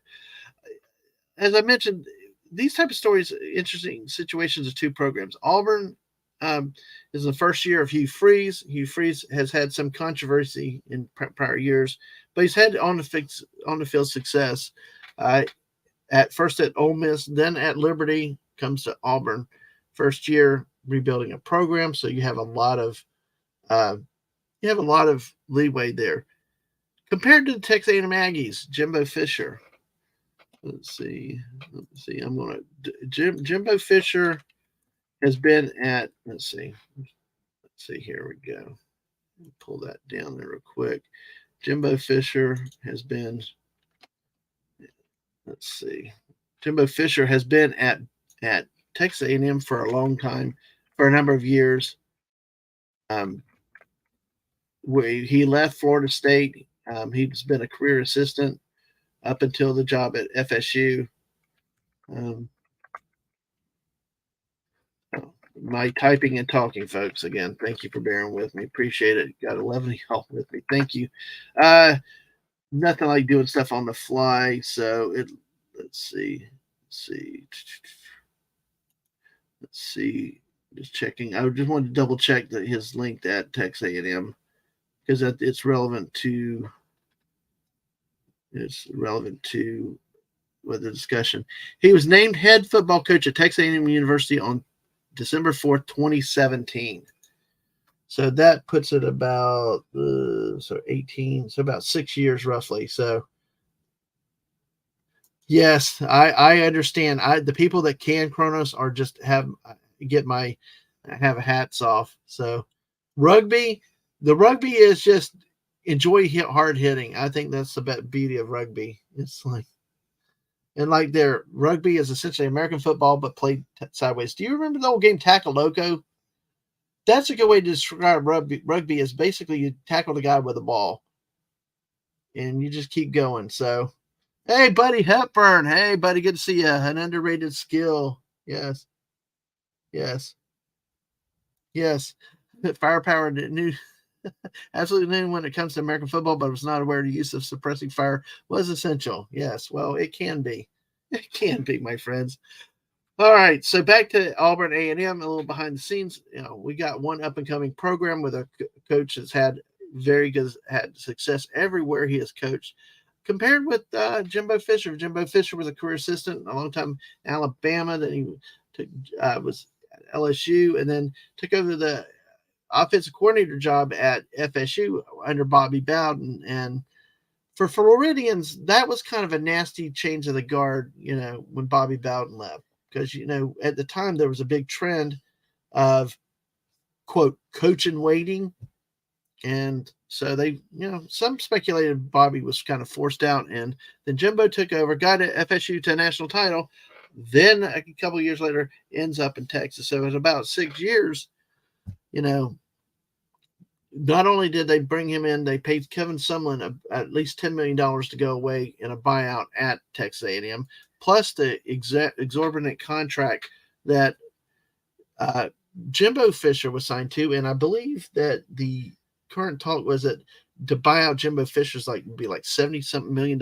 as I mentioned, these type of stories, interesting situations of two programs. Auburn is the first year of Hugh Freeze. Hugh Freeze has had some controversy in prior years, but he's had on the field success. At first at Ole Miss, then at Liberty, comes to Auburn. First year rebuilding a program, so you have a lot of leeway there compared to the Texas A&M Aggies. Jimbo Fisher. Let's see. I'm going to Jimbo Fisher has been at. Let's see. Here we go. Pull that down there real quick. Jimbo Fisher has been. Let's see. Jimbo Fisher has been at Texas A&M for a long time, for a number of years. He left Florida State. He's been a career assistant up until the job at FSU. My typing and talking, folks. Again, thank you for bearing with me. Appreciate it. Got 11 of y'all with me. Thank you. Nothing like doing stuff on the fly. So let's see. Just checking. I just wanted to double check that his link at Texas A&M because it's relevant to with the discussion. He was named head football coach at Texas A&M University on December 4th, 2017. So that puts it about 18, so about 6 years roughly. So yes, I understand. The people that can Kronos are just have hats off. So the rugby is just enjoy hard hitting. I think that's the beauty of rugby. It's like their rugby is essentially American football, but played sideways. Do you remember the old game Tackle Loco? That's a good way to describe rugby. Rugby is basically you tackle the guy with a ball, and you just keep going. So, hey, buddy Hepburn. Hey, buddy, good to see you. An underrated skill. Yes. Firepower knew absolutely knew when it comes to American football, but was not aware the use of suppressing fire was essential. Yes, well, it can be. It can be, my friends. All right, so back to Auburn A&M, a little behind the scenes. You know, we got one up and coming program with a coach that's had success everywhere he has coached. Compared with Jimbo Fisher. Jimbo Fisher was a career assistant a long time in Alabama. Then he was at LSU and then took over the offensive coordinator job at FSU under Bobby Bowden. And for Floridians, that was kind of a nasty change of the guard, you know, when Bobby Bowden left. Because, you know, at the time there was a big trend of, quote, coach in waiting. And so they, you know, some speculated Bobby was kind of forced out. And then Jimbo took over, got FSU to a national title. Then a couple of years later, ends up in Texas. So it was about 6 years, you know. Not only did they bring him in, they paid Kevin Sumlin at least $10 million to go away in a buyout at Texas A&M, plus the exorbitant contract that Jimbo Fisher was signed to. And I believe that the current talk was that to buy out Jimbo Fisher's be like $70-something million.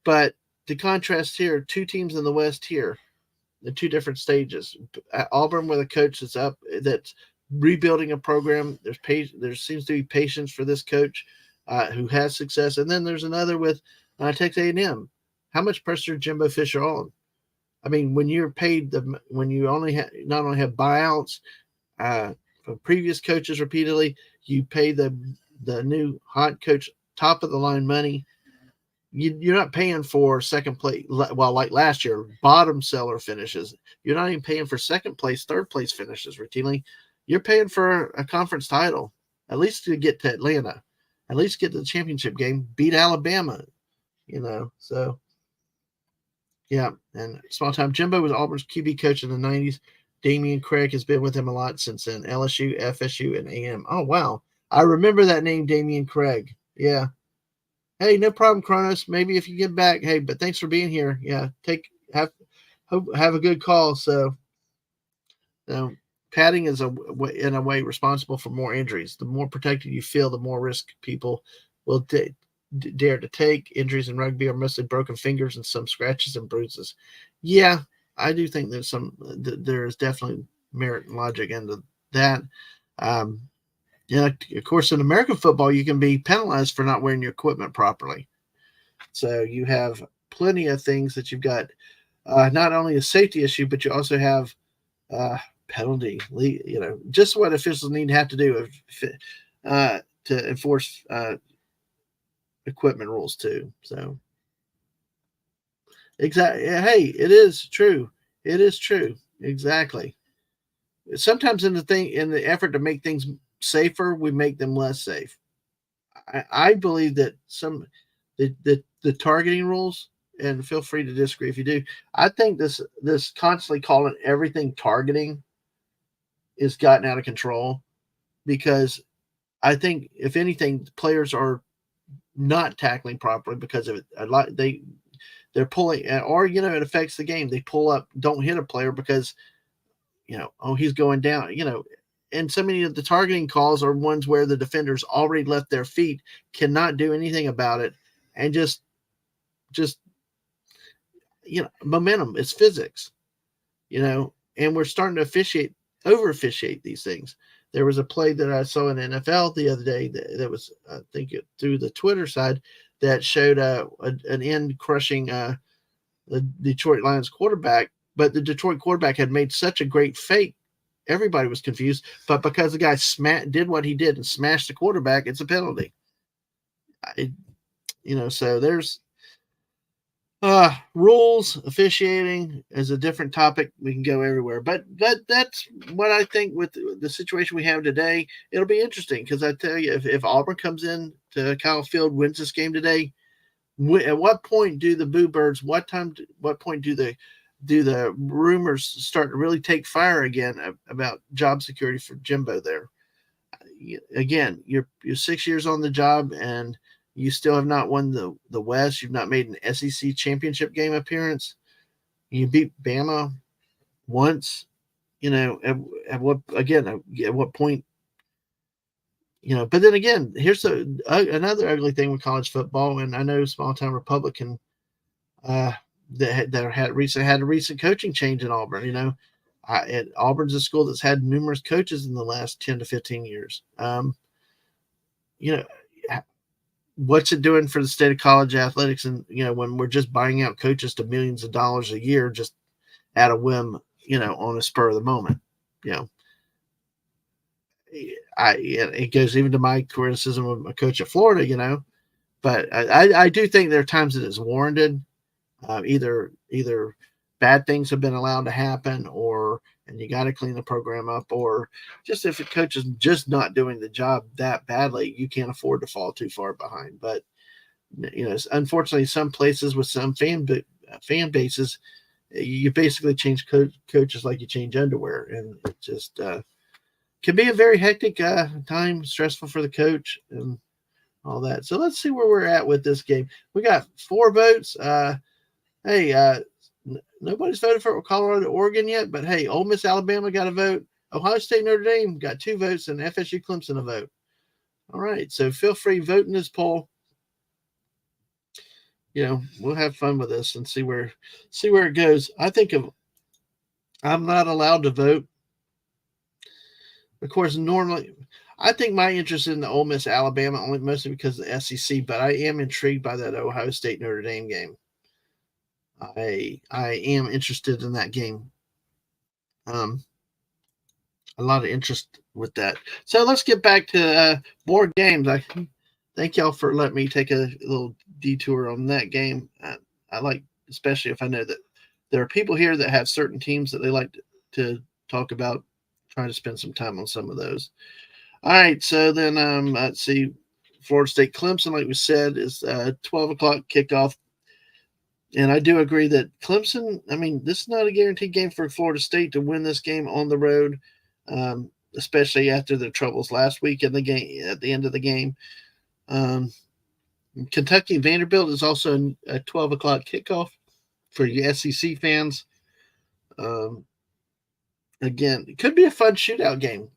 But to contrast here, two teams in the West here, the two different stages. Auburn with a coach that's rebuilding a program. There seems to be patience for this coach who has success, and then there's another with Texas A&M. How much pressure Jimbo Fisher on? I mean, when you're paid when you not only have buyouts from previous coaches repeatedly, you pay the new hot coach top of the line money. You're not paying for second place. Well, like last year, bottom seller finishes. You're not even paying for second place, third place finishes routinely. You're paying for a conference title, at least to get to Atlanta, at least get to the championship game, beat Alabama, you know. So, yeah, and small time. Jimbo was Auburn's QB coach in the 90s. Damian Craig has been with him a lot since then. LSU, FSU, and AM. Oh, wow. I remember that name, Damian Craig. Yeah. Hey, no problem, Kronos. Maybe if you get back, hey, but thanks for being here. Yeah, have a good call. So, padding is in a way responsible for more injuries. The more protected you feel, the more risk people will dare to take. Injuries in rugby are mostly broken fingers and some scratches and bruises. Yeah, I do think there is definitely merit and logic into that. Um, yeah, of course, in American football, you can be penalized for not wearing your equipment properly. So you have plenty of things that you've got. Not only a safety issue, but you also have penalty. Just what officials need to have to do to enforce equipment rules too. So exactly. Hey, it is true. It is true. Exactly. Sometimes in the effort to make things safer, we make them less safe. I believe that the targeting rules, and feel free to disagree if you do. I think this constantly calling everything targeting is gotten out of control because I think if anything, players are not tackling properly because of it. A lot they're pulling, or it affects the game. They pull up, don't hit a player because oh, he's going down. And so many of the targeting calls are ones where the defenders already left their feet, cannot do anything about it, and just momentum. It's physics, and we're starting to over officiate these things. There was a play that I saw in the NFL the other day that was, I think, through the Twitter side that showed an end crushing the Detroit Lions quarterback, but the Detroit quarterback had made such a great fake, everybody was confused. But because the guy did what he did and smashed the quarterback, it's a penalty. So there's rules. Officiating is a different topic. We can go everywhere, but that's what I think with the situation we have today. It'll be interesting because I tell you, if Auburn comes in to Kyle Field, wins this game today, at what point do the Boo Birds? What point do the rumors start to really take fire again about job security for Jimbo there? Again, you're 6 years on the job and you still have not won the West. You've not made an SEC championship game appearance. You beat Bama once. At what point? But then again, here's another ugly thing with college football, and I know small town Republican that had a recent coaching change in Auburn. Auburn's a school that's had numerous coaches in the last 10 to 15 years. You know, what's it doing for the state of college athletics? And when we're just buying out coaches to millions of dollars a year, just at a whim, on a spur of the moment, it goes even to my criticism of a coach at Florida, but I do think there are times that it's warranted. Either bad things have been allowed to happen, and you got to clean the program up, or just if a coach is just not doing the job that badly, you can't afford to fall too far behind. But unfortunately, some places with some fan bases, you basically change coaches like you change underwear, and it just can be a very hectic time, stressful for the coach and all that. So let's see where we're at with this game. We got 4 votes. Hey, nobody's voted for Colorado, Oregon yet, but hey, Ole Miss, Alabama got a vote. Ohio State, Notre Dame got 2 votes, and FSU, Clemson a vote. All right, so feel free, vote in this poll. We'll have fun with this and see where it goes. I'm not allowed to vote. Of course, normally, I think my interest in the Ole Miss, Alabama, only mostly because of the SEC, but I am intrigued by that Ohio State, Notre Dame game. I am interested in that game. A lot of interest with that. So let's get back to more games. I thank y'all for letting me take a little detour on that game. I like, especially if I know that there are people here that have certain teams that they like to talk about. Trying to spend some time on some of those. All right, so then let's see. Florida State, Clemson, like we said, is 12 o'clock kickoff. And I do agree that Clemson, this is not a guaranteed game for Florida State to win this game on the road. especially after their troubles last week in the game at the end of the game. Um, Kentucky Vanderbilt is also a 12 o'clock kickoff for you SEC fans. Um, Again, it could be a fun shootout game.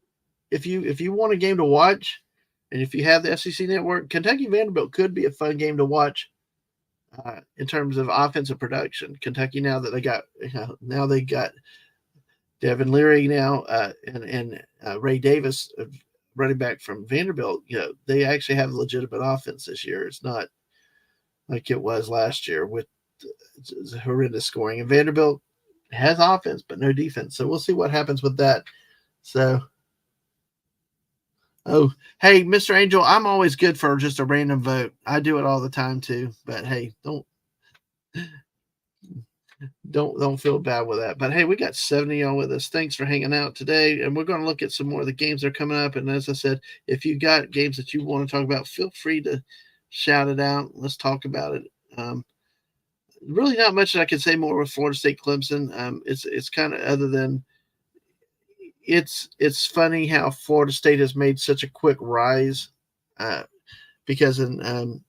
If you want a game to watch, and if you have the SEC network, Kentucky Vanderbilt could be a fun game to watch in terms of offensive production. Kentucky now they got Devin Leary now and Ray Davis, running back from Vanderbilt. They actually have a legitimate offense this year. It's not like it was last year with horrendous scoring. And Vanderbilt has offense but no defense, so we'll see what happens with that. So, oh, hey, Mr. Angel, I'm always good for just a random vote. I do it all the time too, but hey, don't feel bad with that. But hey, we got 70 y'all with us. Thanks for hanging out today, and we're going to look at some more of the games that are coming up. And as I said, if you got games that you want to talk about, feel free to shout it out. Let's talk about it. Really, not much that I can say more with Florida State Clemson. It's kind of other than it's funny how Florida State has made such a quick rise, because in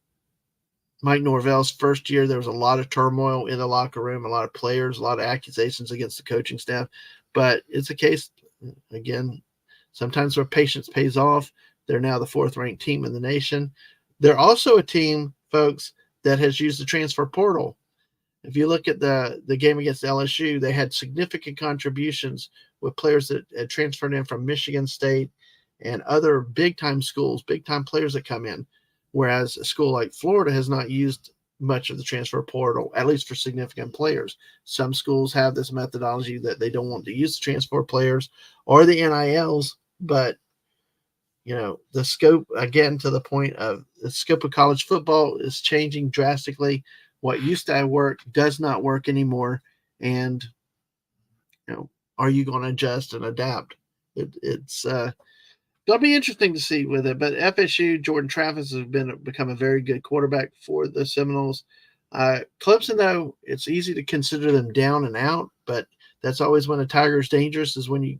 Mike Norvell's first year, there was a lot of turmoil in the locker room, a lot of players, a lot of accusations against the coaching staff. But it's a case, again, sometimes where patience pays off. They're now the fourth-ranked team in the nation. They're also a team, folks, that has used the transfer portal. If you look at the game against LSU, they had significant contributions with players that had transferred in from Michigan State and other big-time schools, big-time players that come in. Whereas a school like Florida has not used much of the transfer portal, at least for significant players. Some schools have this methodology that they don't want to use the transfer players or the NILs, but the scope, again, to the point of the scope of college football is changing drastically. What used to work does not work anymore. And, are you going to adjust and adapt? It's It'll be interesting to see with it. But FSU, Jordan Travis has become a very good quarterback for the Seminoles. Clemson, though, it's easy to consider them down and out, but that's always when a Tiger's dangerous, is when you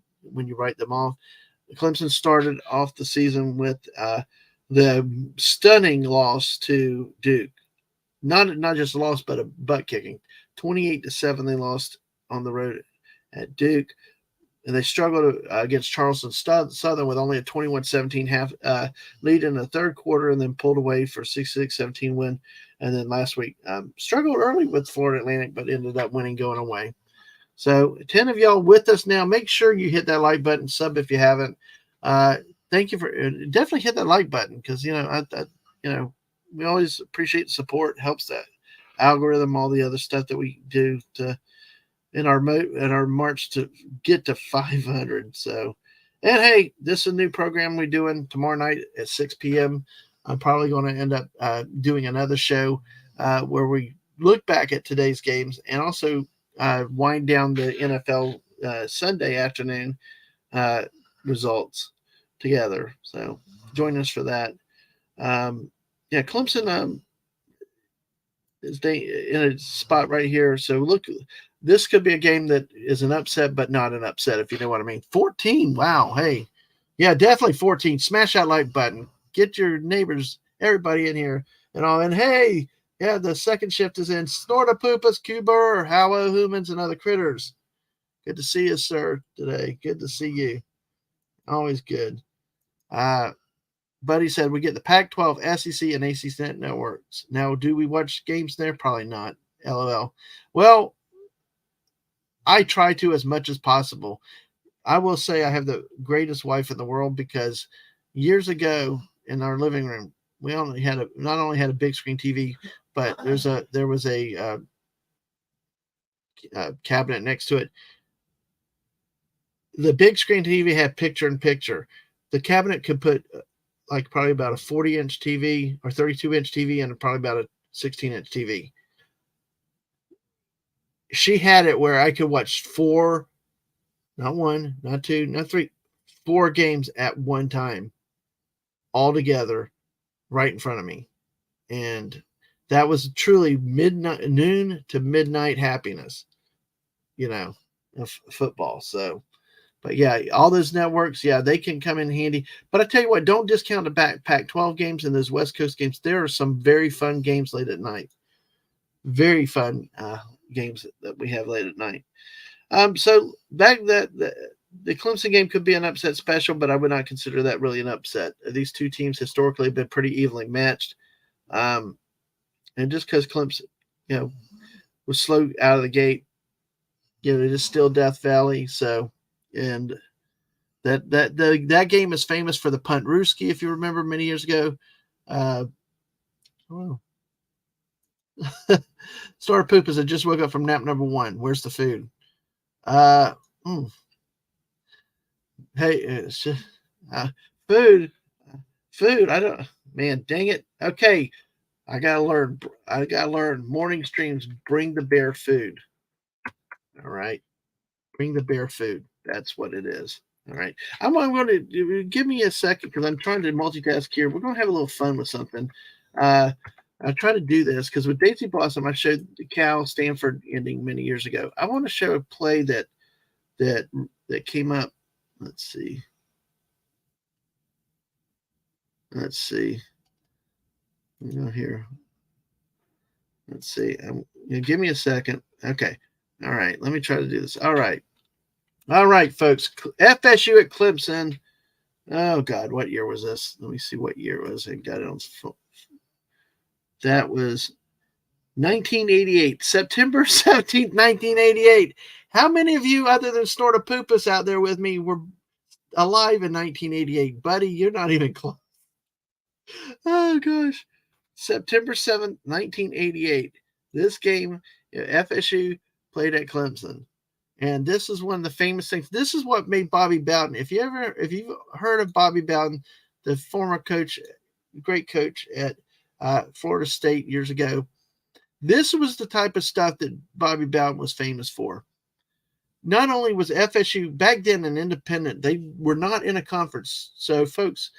write them off. Clemson started off the season with the stunning loss to Duke. Not just a loss, but a butt kicking. 28-7, they lost on the road at Duke. And they struggled against Charleston Southern with only a 21-17 half lead in the third quarter, and then pulled away for 66-17 win. And then last week, struggled early with Florida Atlantic, but ended up winning going away. So 10 of y'all with us now. Make sure you hit that like button, sub if you haven't. Thank you for definitely hit that like button, because we always appreciate the support. It helps that algorithm, all the other stuff that we do in our march to get to 500. So, and hey, this is a new program we're doing tomorrow night at 6 p.m. I'm probably going to end up doing another show where we look back at today's games and also wind down the NFL Sunday afternoon results together. So join us for that. Clemson is in a spot right here. So look, this could be a game that is an upset, but not an upset, if you know what I mean. 14. Wow. Hey, yeah, definitely 14. Smash that like button. Get your neighbors, everybody in here and all. And hey, yeah, the second shift is in. Snortapoopas, Kuber, Howo, Humans, and other critters. Good to see you, sir, today. Good to see you. Always good. Buddy said we get the Pac-12, SEC, and ACC networks. Now, do we watch games there? Probably not. LOL. Well, I try to as much as possible. I will say I have the greatest wife in the world, because years ago in our living room, we not only had a big screen TV, but there was a cabinet next to it. The big screen TV had picture-in-picture. The cabinet could put like probably about a 40-inch TV or 32-inch TV and probably about a 16-inch TV. She had it where I could watch 4, not 1, not 2, not 3, 4 games at one time, all together, right in front of me. And that was truly noon to midnight happiness, of football. So, But yeah, all those networks, yeah, they can come in handy. But I tell you what, don't discount the Pac-12 games and those West Coast games. There are some very fun games late at night. Very fun games that we have late at night. So back that the Clemson game could be an upset special, but I would not consider that really an upset. These two teams historically have been pretty evenly matched. And just because Clemson, was slow out of the gate, it is still Death Valley. So, and that game is famous for the punt Ruski, if you remember many years ago. Oh. Star Poop as I just woke up from nap number 1. Where's the food? Hey, food. I don't. Man, dang it. Okay, I gotta learn. Morning streams bring the bear food. All right, bring the bear food. That's what it is. All right, I'm going to give me a second because I'm trying to multitask here. We're going to have a little fun with something. I try to do this because with Daisy Blossom, I showed the Cal Stanford ending many years ago. I want to show a play that came up. Let's see. Here. Let's see. Give me a second. Okay. All right. Let me try to do this. All right, folks. FSU at Clemson. Oh God, what year was this? Let me see what year it was. I got it on phone. That was 1988, September 17th, 1988. How many of you, other than Snorta Poopus out there with me, were alive in 1988? Buddy, you're not even close. Oh, gosh. September 7th, 1988. This game, FSU played at Clemson. And this is one of the famous things. This is what made Bobby Bowden. If you've heard of Bobby Bowden, the former coach, great coach at Florida State years ago, this was the type of stuff that Bobby Bowden was famous for. Not only was FSU back then an independent, they were not in a conference. So, folks,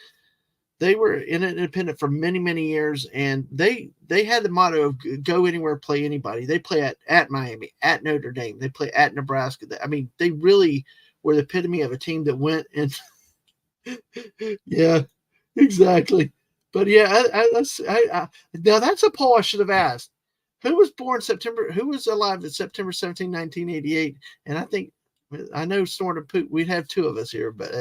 they were in an independent for many, many years, and they had the motto of go anywhere, play anybody. They play at Miami, at Notre Dame. They play at Nebraska. I mean, they really were the epitome of a team that went and yeah, exactly. But yeah, now that's a poll I should have asked. Who was alive at September 17, 1988? And I know sort of we'd have two of us here, but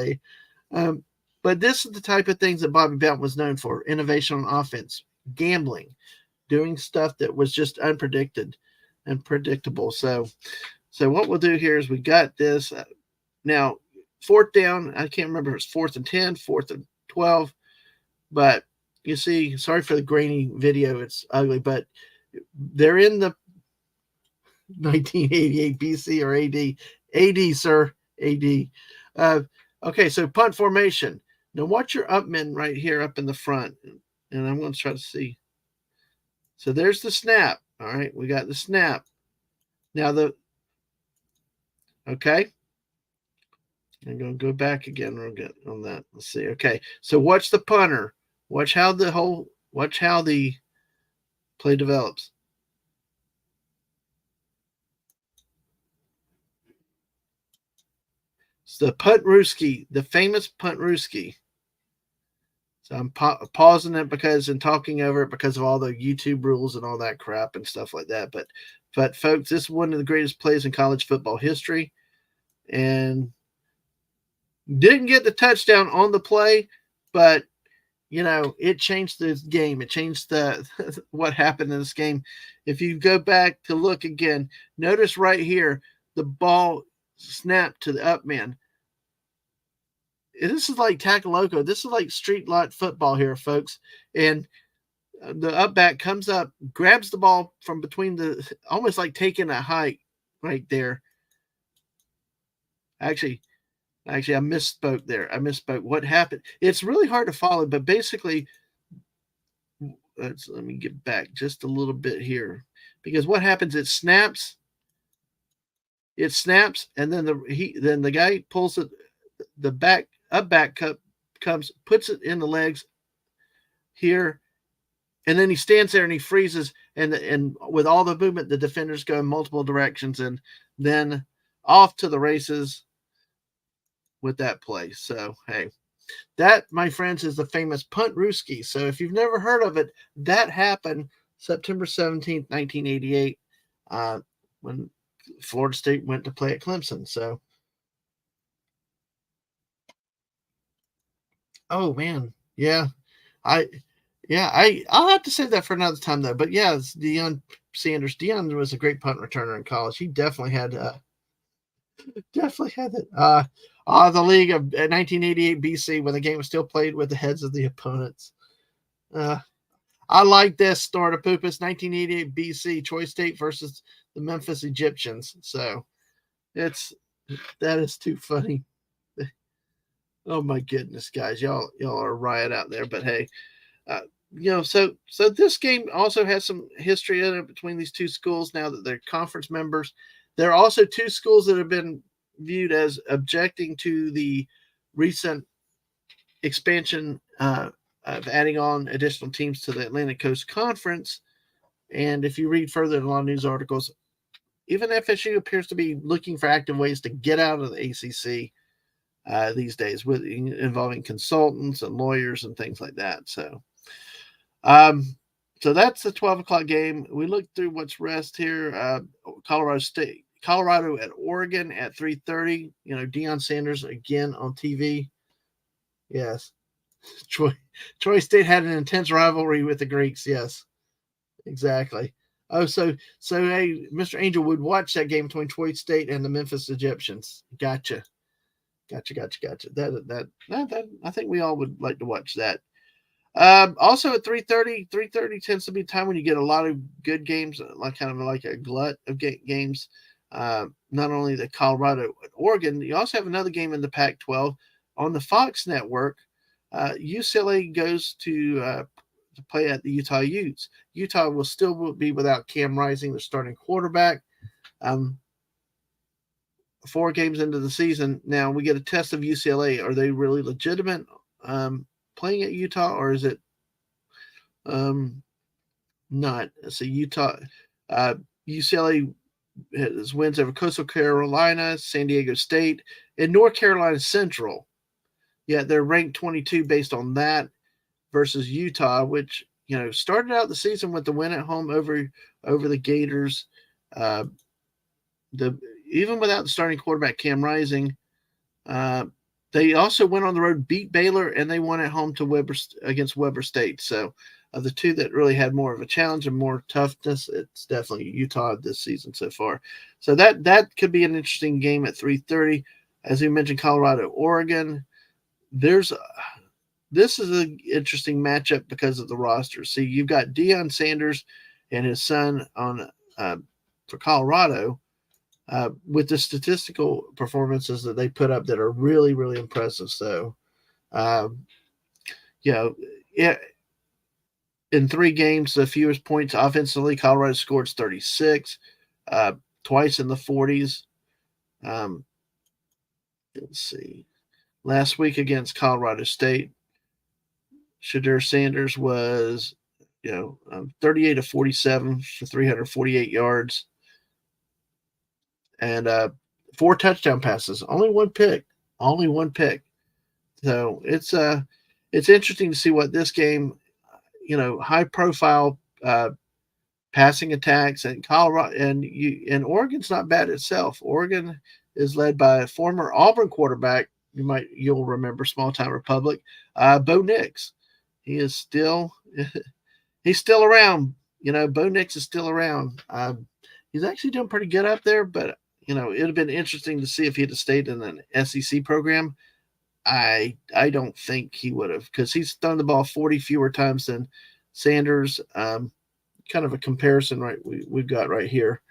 but this is the type of things that Bobby Bowden was known for: innovation on offense, gambling, doing stuff that was just unpredicted and predictable. So what we'll do here is we got this now. 4th down, I can't remember if it's 4th and 10, 4th and 12, but you see, sorry for the grainy video, it's ugly, but they're in the 1988 BC or AD. AD, sir. AD. Okay, so punt formation. Now watch your up men right here up in the front, and I'm going to try to see. So there's the snap. All right, we got the snap. Now okay. I'm going to go back again. We'll get on that. Let's see. Okay, so watch the punter. Watch how the play develops. It's the punt Ruski, the famous punt Ruski. So I'm pausing it because and talking over it because of all the YouTube rules and all that crap and stuff like that. But folks, this is one of the greatest plays in college football history, and didn't get the touchdown on the play, but it changed the game. It changed what happened in this game. If you go back to look again, notice right here the ball snapped to the up man. This is like tackle loco. This is like street lot football here, folks. And the up back comes up, grabs the ball from between almost like taking a hike right there. Actually, I misspoke there. What happened? It's really hard to follow, but basically, let me get back just a little bit here, because what happens? It snaps, and then the guy pulls it. The back comes, puts it in the legs here, and then he stands there and he freezes, and with all the movement, the defenders go in multiple directions, and then off to the races. with that play. So, hey, that, my friends, is the famous punt Ruski. So, if you've never heard of it, that happened September 17th, 1988, when Florida State went to play at Clemson. So, oh man, yeah, I, I'll have to save that for another time though. But yeah, it's Deion Sanders. Deion was a great punt returner in college. He definitely had it. The league of 1988 BC when the game was still played with the heads of the opponents. Uh, I like this story to poop. It's 1988 BC, Troy State versus the Memphis Egyptians. So that is too funny. Oh my goodness, guys, y'all are a riot out there. But hey, uh, so this game also has some history in it between these two schools. Now that they're conference members, there are also two schools that have been viewed as objecting to the recent expansion of adding on additional teams to the Atlantic Coast Conference. And if you read further in a lot of news articles, even FSU appears to be looking for active ways to get out of the ACC these days, with involving consultants and lawyers and things like that. Um, so that's the 12 o'clock game. We look through what's rest here. Colorado at Oregon at 3:30. Deion Sanders again on TV. Yes, Troy State had an intense rivalry with the Greeks. Yes, exactly. Oh, so hey, Mr. Angel would watch that game between Troy State and the Memphis Egyptians. Gotcha. That I think we all would like to watch that. Also at 3:30, 3:30 tends to be time when you get a lot of good games, like kind of like a glut of games. Not only the Colorado and Oregon, you also have another game in the Pac-12 on the Fox network. UCLA goes to play at the Utah Utes. Utah will still be without Cam Rising, the starting quarterback. 4 games into the season, now we get a test of UCLA. Are they really legitimate playing at Utah, or is it not? So UCLA has wins over Coastal Carolina, San Diego State, and North Carolina Central. Yet they're ranked 22 based on that versus Utah, which started out the season with the win at home over the Gators. Even without the starting quarterback Cam Rising, they also went on the road, beat Baylor, and they won at home against Weber State. So of the two that really had more of a challenge and more toughness, it's definitely Utah this season so far. So that could be an interesting game at 3:30. As we mentioned, Colorado, Oregon. This is an interesting matchup because of the roster. See, you've got Deion Sanders and his son on for Colorado. With the statistical performances that they put up that are really, really impressive. So, in 3 games, the fewest points offensively, Colorado scored 36, twice in the 40s. Let's see. Last week against Colorado State, Shadur Sanders was, 38 of 47 for 348 yards. And 4 touchdown passes, only one pick. So it's interesting to see what this game, high profile passing attacks, and Colorado and Oregon's not bad itself. Oregon is led by a former Auburn quarterback. You'll remember, small town Republic, Bo Nix. He is still he's still around. Bo Nix is still around. He's actually doing pretty good up there, but it'd have been interesting to see if he'd have stayed in an SEC program. I don't think he would have, because he's thrown the ball 40 fewer times than Sanders. Kind of a comparison, right? We've got right here.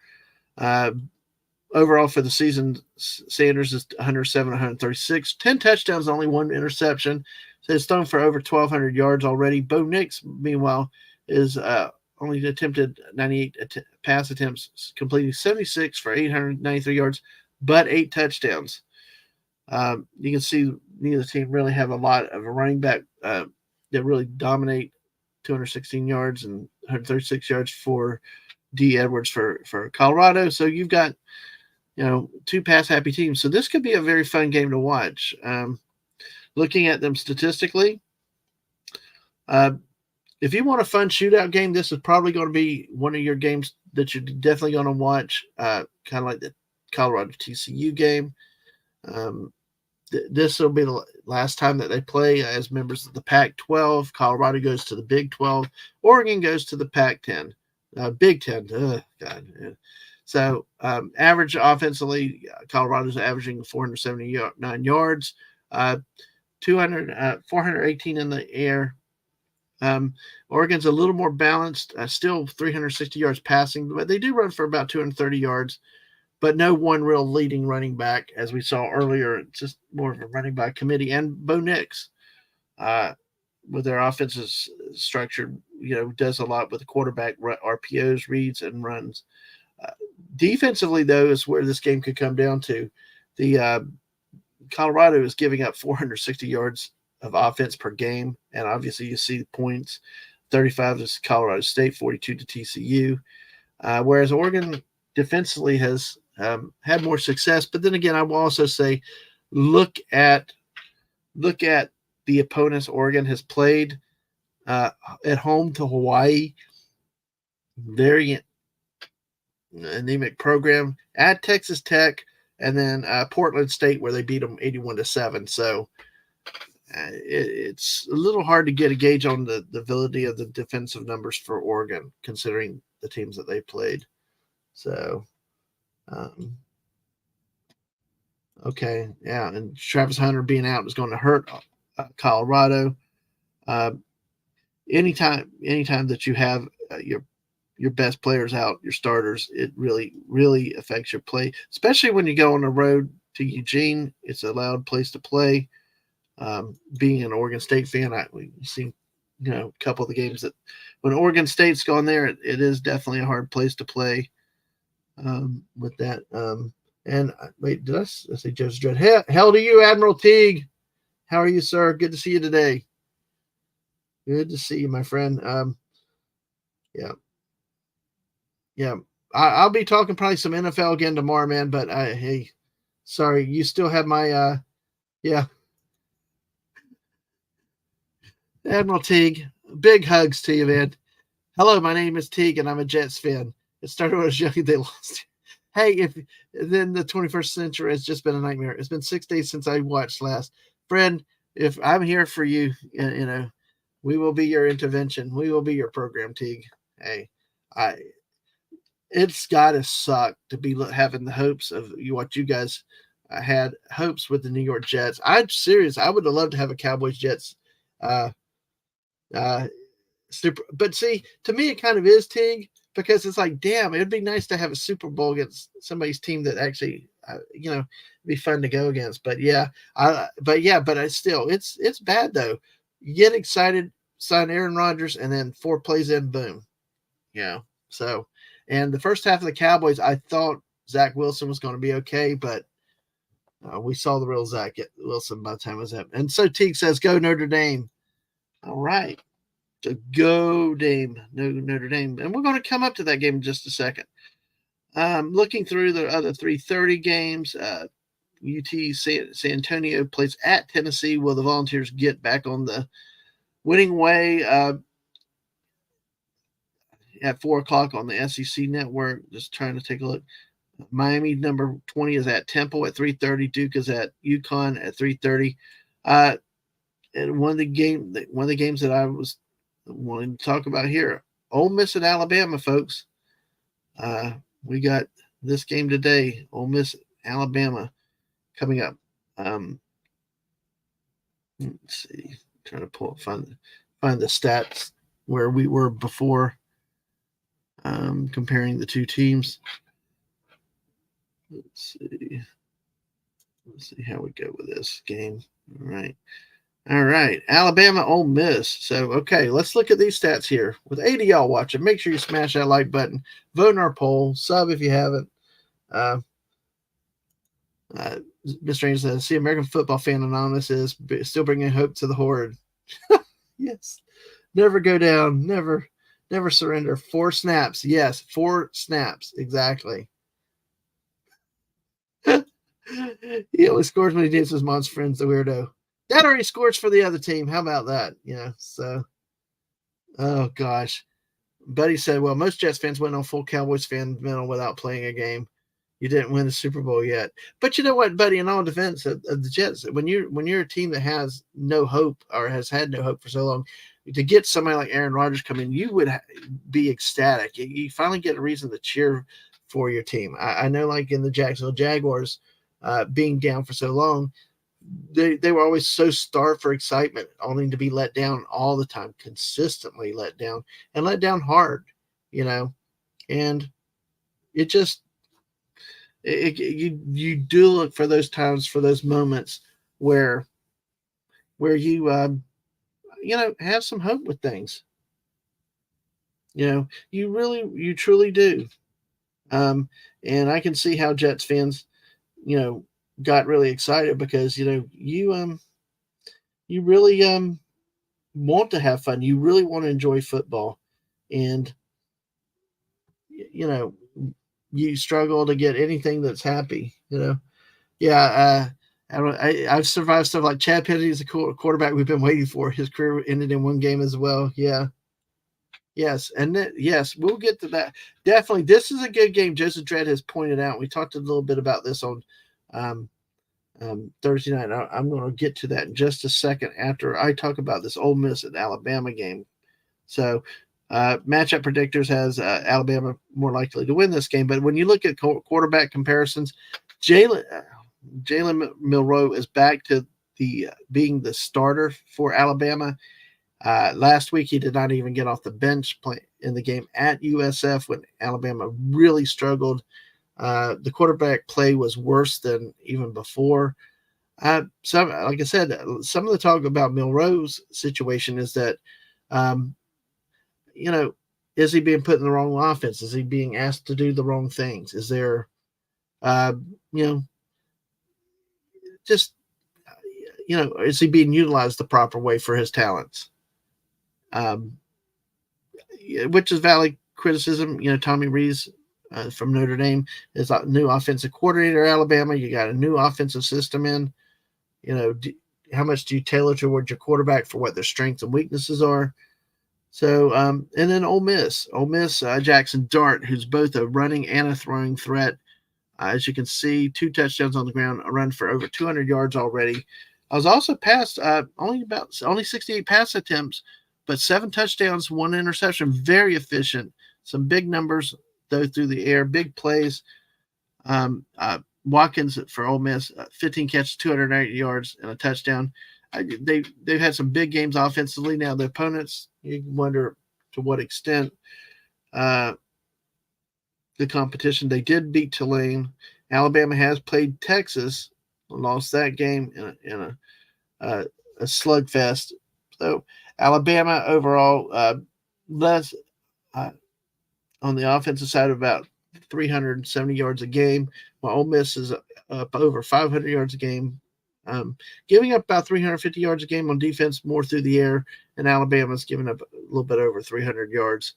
Overall for the season, Sanders is 107, 136, 10 touchdowns, only 1 interception. So he's thrown for over 1,200 yards already. Bo Nix, meanwhile, is only attempted 98 pass attempts, completing 76 for 893 yards, but 8 touchdowns. You can see neither team really have a lot of a running back that really dominate. 216 yards and 136 yards for D. Edwards for Colorado. So you've got two pass happy teams. So this could be a very fun game to watch. Looking at them statistically, uh, if you want a fun shootout game, this is probably going to be one of your games that you're definitely going to watch. Kind of like the Colorado TCU game. Um, this will be the last time that they play as members of the Pac-12. Colorado goes to the Big 12. Oregon goes to the Pac-10. Big 10. God. Yeah. So average offensively, Colorado's averaging 479 yards, 418 in the air. Oregon's a little more balanced, still 360 yards passing, but they do run for about 230 yards, but no one real leading running back, as we saw earlier. It's just more of a running back committee. And Bo Nix, with their offensive structure, does a lot with the quarterback RPOs, reads, and runs. Defensively, though, is where this game could come down to. The Colorado is giving up 460 yards of offense per game, and obviously you see the points. 35 to Colorado State, 42 to TCU. Whereas Oregon defensively has had more success. But then again, I will also say, look at the opponents Oregon has played at home to Hawaii. Very anemic program. At Texas Tech, and then Portland State, where they beat them 81-7. So it's a little hard to get a gauge on the validity of the defensive numbers for Oregon, considering the teams that they played. So, okay, yeah, and Travis Hunter being out is going to hurt Colorado. Anytime that you have your best players out, your starters, it really affects your play, especially when you go on the road to Eugene. It's a loud place to play. Being an Oregon State fan, we've seen a couple of the games that when Oregon State's gone there, it is definitely a hard place to play. With that, and wait, did I say Joseph Dredd? Hell to you, Admiral Teague. How are you, sir? Good to see you today. Good to see you, my friend. Yeah. I'll be talking probably some NFL again tomorrow, man. But hey, sorry, you still have my yeah. Admiral Teague, big hugs to you, man. Hello, my name is Teague, and I'm a Jets fan. It started when I was young. They lost. Hey, then the 21st century has just been a nightmare. It's been 6 days since I watched last. Friend, if I'm here for you, we will be your intervention. We will be your program, Teague. Hey, it's got to suck to be having the hopes of what you guys had hopes with the New York Jets. I'm serious. I would have loved to have a Cowboys Jets super, but see, to me, it kind of is, Tig, because it's like, damn, it'd be nice to have a Super Bowl against somebody's team that actually, be fun to go against. But but it's bad though. You get excited, sign Aaron Rodgers, and then 4 plays in, boom. So, and the first half of the Cowboys, I thought Zach Wilson was going to be okay, but we saw the real Zach Wilson by the time it was up. And so Teague says, "Go Notre Dame." All right. So go Dame, no Notre Dame. And we're going to come up to that game in just a second. Looking through the other 3:30 games, UT San Antonio plays at Tennessee. Will the Volunteers get back on the winning way at 4 o'clock on the SEC network? Just trying to take a look. Miami, number 20, is at Temple at 3:30. Duke is at UConn at 3:30. And one of the games that I was wanting to talk about here, Ole Miss at Alabama, folks. We got this game today, Ole Miss, Alabama, coming up. Let's see, trying to find the stats where we were before, comparing the two teams. Let's see how we go with this game. All right, Alabama, Ole Miss. So, okay, let's look at these stats here. With 80 y'all watching, make sure you smash that like button, vote in our poll, sub if you haven't. Mr. Raines says, "See, American Football Fan Anonymous is still bringing hope to the horde." Yes, never go down, never surrender. 4 snaps, yes, 4 snaps, exactly. He only scores when he dances with Mom's friends, the weirdo. That already scores for the other team. How about that? So, oh gosh. Buddy said, well, most Jets fans went on full Cowboys fan mental without playing a game. You didn't win the Super Bowl yet. But you know what, buddy, in all defense of the Jets, when you're a team that has no hope or has had no hope for so long, to get somebody like Aaron Rodgers come in, you would be ecstatic. You finally get a reason to cheer for your team. I know, like in the Jacksonville Jaguars, being down for so long, they were always so starved for excitement, only to be let down all the time, consistently let down and let down hard, you know. And it just you do look for those times, for those moments where you have some hope with things. You truly do. Um, and I can see how Jets fans, got really excited because you really want to have fun. You really want to enjoy football, and you know you struggle to get anything that's happy. Yeah. I've survived stuff like Chad Penney is a quarterback we've been waiting for. His career ended in one game as well. Yeah. Yes, and yes, we'll get to that. Definitely, this is a good game. Joseph Dredd has pointed out. We talked a little bit about this on um, Thursday night. I'm going to get to that in just a second after I talk about this Ole Miss and Alabama game. So, matchup predictors has Alabama more likely to win this game. But when you look at quarterback comparisons, Jalen Milroe is back to the being the starter for Alabama. Last week, he did not even get off the bench play in the game at USF when Alabama really struggled. The quarterback play was worse than even before. Like I said, some of the talk about Milroe's situation is that, um, you know, is he being put in the wrong offense? Is he being asked to do the wrong things? Is there, uh, you know, just, is he being utilized the proper way for his talents? Um, which is valid criticism. Tommy Rees from Notre Dame is a new offensive coordinator at Alabama. You got a new offensive system in. How much do you tailor towards your quarterback for what their strengths and weaknesses are? So, and then Ole Miss, Jackson Dart, who's both a running and a throwing threat. As you can see, 2 touchdowns on the ground, a run for over 200 yards already. I was also passed only 68 pass attempts, but 7 touchdowns, 1 interception. Very efficient. Some big numbers though through the air, big plays. Watkins for Ole Miss, 15 catches, 280 yards, and a touchdown. They've had some big games offensively. Now the opponents, you wonder to what extent the competition. They did beat Tulane. Alabama has played Texas, lost that game in a slugfest. So Alabama overall less on the offensive side of about 370 yards a game, while Ole Miss is up over 500 yards a game, giving up about 350 yards a game on defense, more through the air, and Alabama's giving up a little bit over 300 yards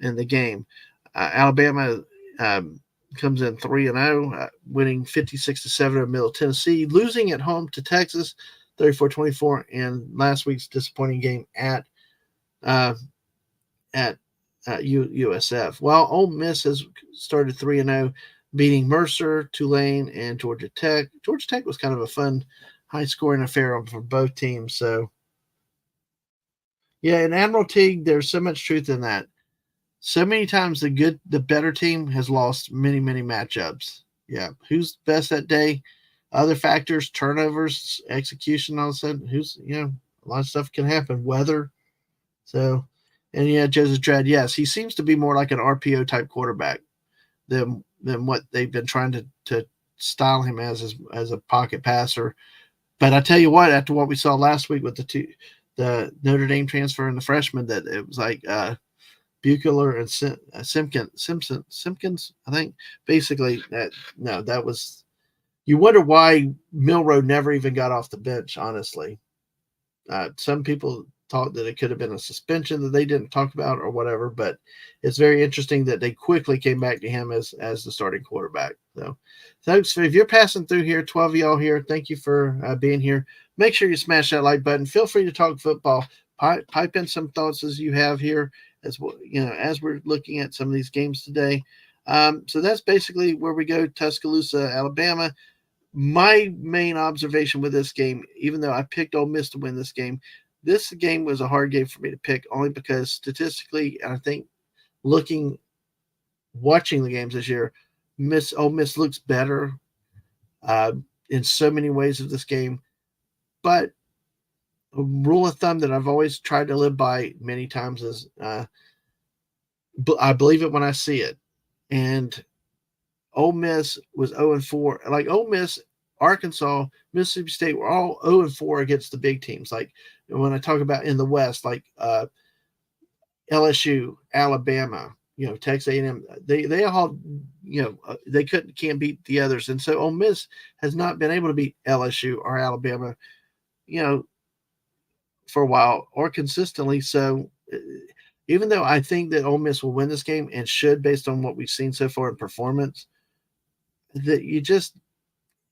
in the game. Alabama comes in 3-0, winning 56-7 at Middle Tennessee, losing at home to Texas 34-24, and last week's disappointing game at USF. While Ole Miss has started 3-0, beating Mercer, Tulane, and Georgia Tech. Georgia Tech was kind of a fun, high-scoring affair for both teams. So, yeah, in Admiral Teague, there's so much truth in that. So many times the better team has lost many, many matchups. Yeah, who's best that day? Other factors, turnovers, execution, all of a sudden, a lot of stuff can happen. Weather. So, and yeah, Joseph Dredd, yes, he seems to be more like an RPO type quarterback than what they've been trying to style him as a pocket passer. But I tell you what, after what we saw last week with the Notre Dame transfer and the freshman, that it was like Buechler and Simpkins, I think. Basically, that was. You wonder why Milroe never even got off the bench. Honestly, some people thought that it could have been a suspension that they didn't talk about or whatever. But it's very interesting that they quickly came back to him as the starting quarterback. So, thanks. If you're passing through here, 12 of y'all here, thank you for being here. Make sure you smash that like button. Feel free to talk football. Pipe in some thoughts as you have here, as well, as we're looking at some of these games today. So that's basically where we go. Tuscaloosa, Alabama. My main observation with this game, even though I picked Ole Miss to win this game was a hard game for me to pick, only because statistically, and I think watching the games this year, Ole Miss looks better uh, in so many ways of this game. But a rule of thumb that I've always tried to live by many times is I believe it when I see it. And Ole Miss was 0-4. Like Ole Miss, Arkansas, Mississippi State were all 0-4 against the big teams. Like when I talk about in the West, like LSU, Alabama, Texas A&M, they all, they can't beat the others. And so Ole Miss has not been able to beat LSU or Alabama, for a while or consistently. So even though I think that Ole Miss will win this game and should, based on what we've seen so far in performance, that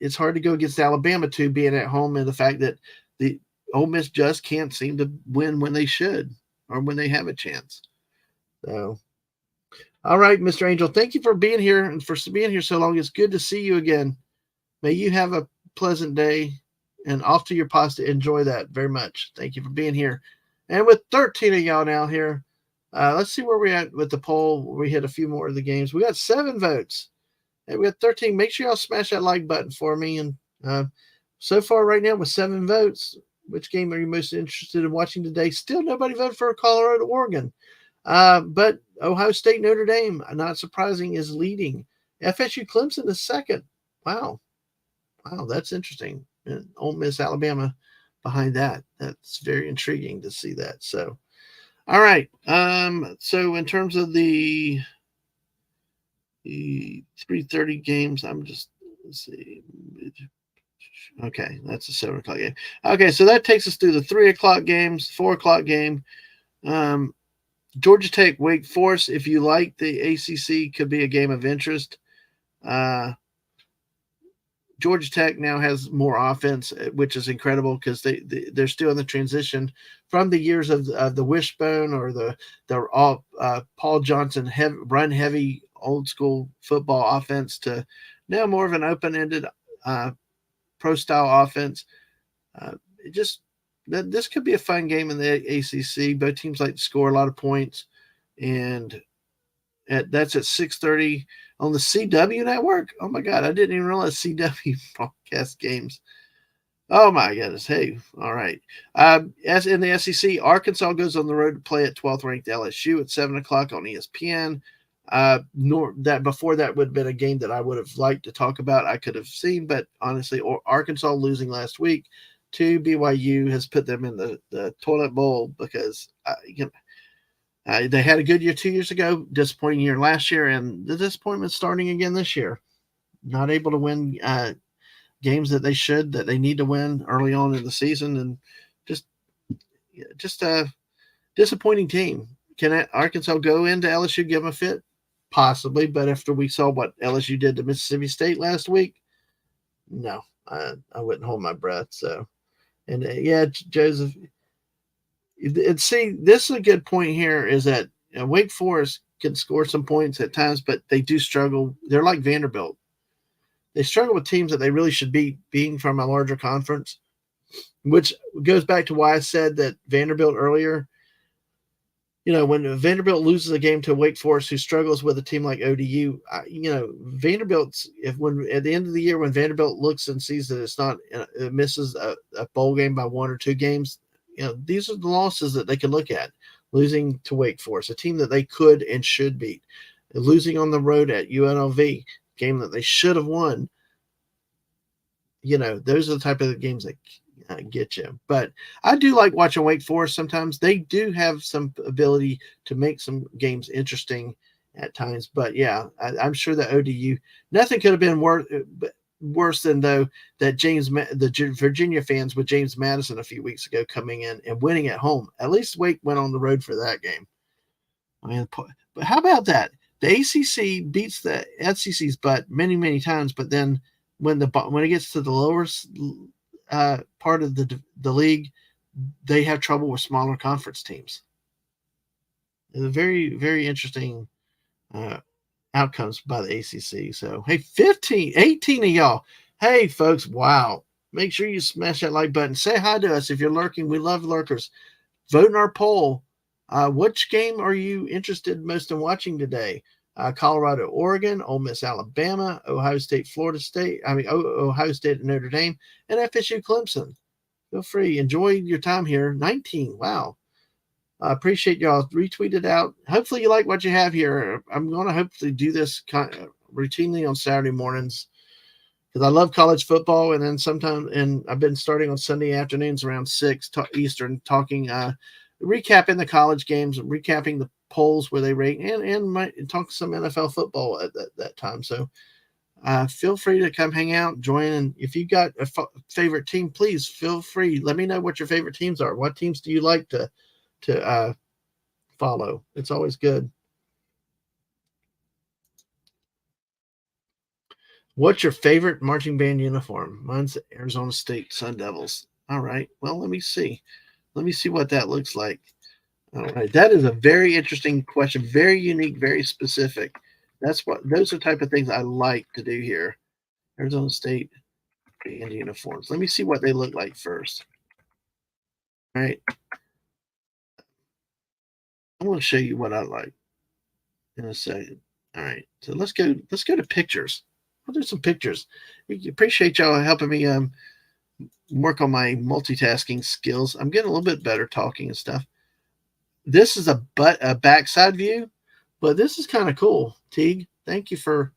it's hard to go against Alabama too, being at home, and the fact that the Ole Miss just can't seem to win when they should or when they have a chance. So, all right, Mr. Angel, thank you for being here and for being here so long. It's good to see you again. May you have a pleasant day, and off to your pasta. Enjoy that very much. Thank you for being here. And with 13 of y'all now here, let's see where we're at with the poll. We hit a few more of the games. We got 7 votes. And we got 13. Make sure y'all smash that like button for me. And so far right now with 7 votes, which game are you most interested in watching today? Still nobody voted for Colorado, Oregon. But Ohio State, Notre Dame, not surprising, is leading. FSU, Clemson is second. Wow, that's interesting. And Ole Miss, Alabama behind that. That's very intriguing to see that. So, all right. So in terms of the 3:30 games, let's see. Okay, that's a 7 o'clock game. Okay, so that takes us through the 3 o'clock games, 4 o'clock game. Georgia Tech, Wake Forest. If you like the ACC, could be a game of interest. Georgia Tech now has more offense, which is incredible because they're still in the transition from the years of the wishbone or the Paul Johnson run heavy old school football offense to now more of an open-ended pro style offense. This could be a fun game in the ACC. Both teams like to score a lot of points, and that's at 6:30 on the CW network. Oh my God, I didn't even realize CW broadcast games. Oh my goodness. Hey, all right. As in the SEC, Arkansas goes on the road to play at 12th ranked LSU at 7 o'clock on ESPN. Before that would have been a game that I would have liked to talk about. I could have seen, but honestly, Arkansas losing last week to BYU has put them in the toilet bowl because they had a good year 2 years ago, disappointing year last year, and the disappointment starting again this year. Not able to win games that they need to win early on in the season, and just a disappointing team. Can Arkansas go into LSU, give them a fit? Possibly, but after we saw what LSU did to Mississippi State last week, no, I wouldn't hold my breath. So, and Joseph. And see, this is a good point here is that Wake Forest can score some points at times, but they do struggle. They're like Vanderbilt. They struggle with teams that they really should be being from a larger conference, which goes back to why I said that Vanderbilt earlier. When Vanderbilt loses a game to Wake Forest, who struggles with a team like ODU, Vanderbilt's at the end of the year when Vanderbilt looks and sees that it misses a bowl game by 1 or 2 games. These are the losses that they can look at. Losing to Wake Forest, a team that they could and should beat. Losing on the road at UNLV, game that they should have won. Those are the type of games that get you. But I do like watching Wake Forest sometimes. They do have some ability to make some games interesting at times. But, yeah, I'm sure that ODU, nothing could have been worse. worse than though that the Virginia fans with James Madison a few weeks ago coming in and winning at home. At least Wake went on the road for that game. I mean, but how about that? The ACC beats the SEC's butt many times, but then when it gets to the lower part of the league, they have trouble with smaller conference teams. It's a very interesting uh, outcomes by the ACC. So, hey, 18 of y'all. Hey, folks, wow. Make sure you smash that like button. Say hi to us if you're lurking. We love lurkers. Vote in our poll. Which game are you interested most in watching today? Colorado, Oregon, Ole Miss, Alabama, Ohio State, Florida State. Ohio State and Notre Dame, and FSU, Clemson. Feel free. Enjoy your time here. 19. Wow. I appreciate y'all. Retweet it out. Hopefully you like what you have here. I'm going to hopefully do this routinely on Saturday mornings because I love college football. And then sometimes, and I've been starting on Sunday afternoons around 6 Eastern, talking, recapping the college games, recapping the polls where they rate, and might talk some NFL football at that time. So feel free to come hang out, join. And if you got a favorite team, please feel free. Let me know what your favorite teams are. What teams do you like to follow? It's always good. What's your favorite marching band uniform? Mine's Arizona State Sun Devils. All right. Well, let me see. Let me see what that looks like. All right. That is a very interesting question. Very unique, very specific. Those are the type of things I like to do here. Arizona State band uniforms. Let me see what they look like first. All right. I want to show you what I like in a second. All right. So let's go to pictures. I'll do some pictures. Appreciate y'all helping me work on my multitasking skills. I'm getting a little bit better talking and stuff. This is a backside view, but this is kind of cool. Teague, thank you for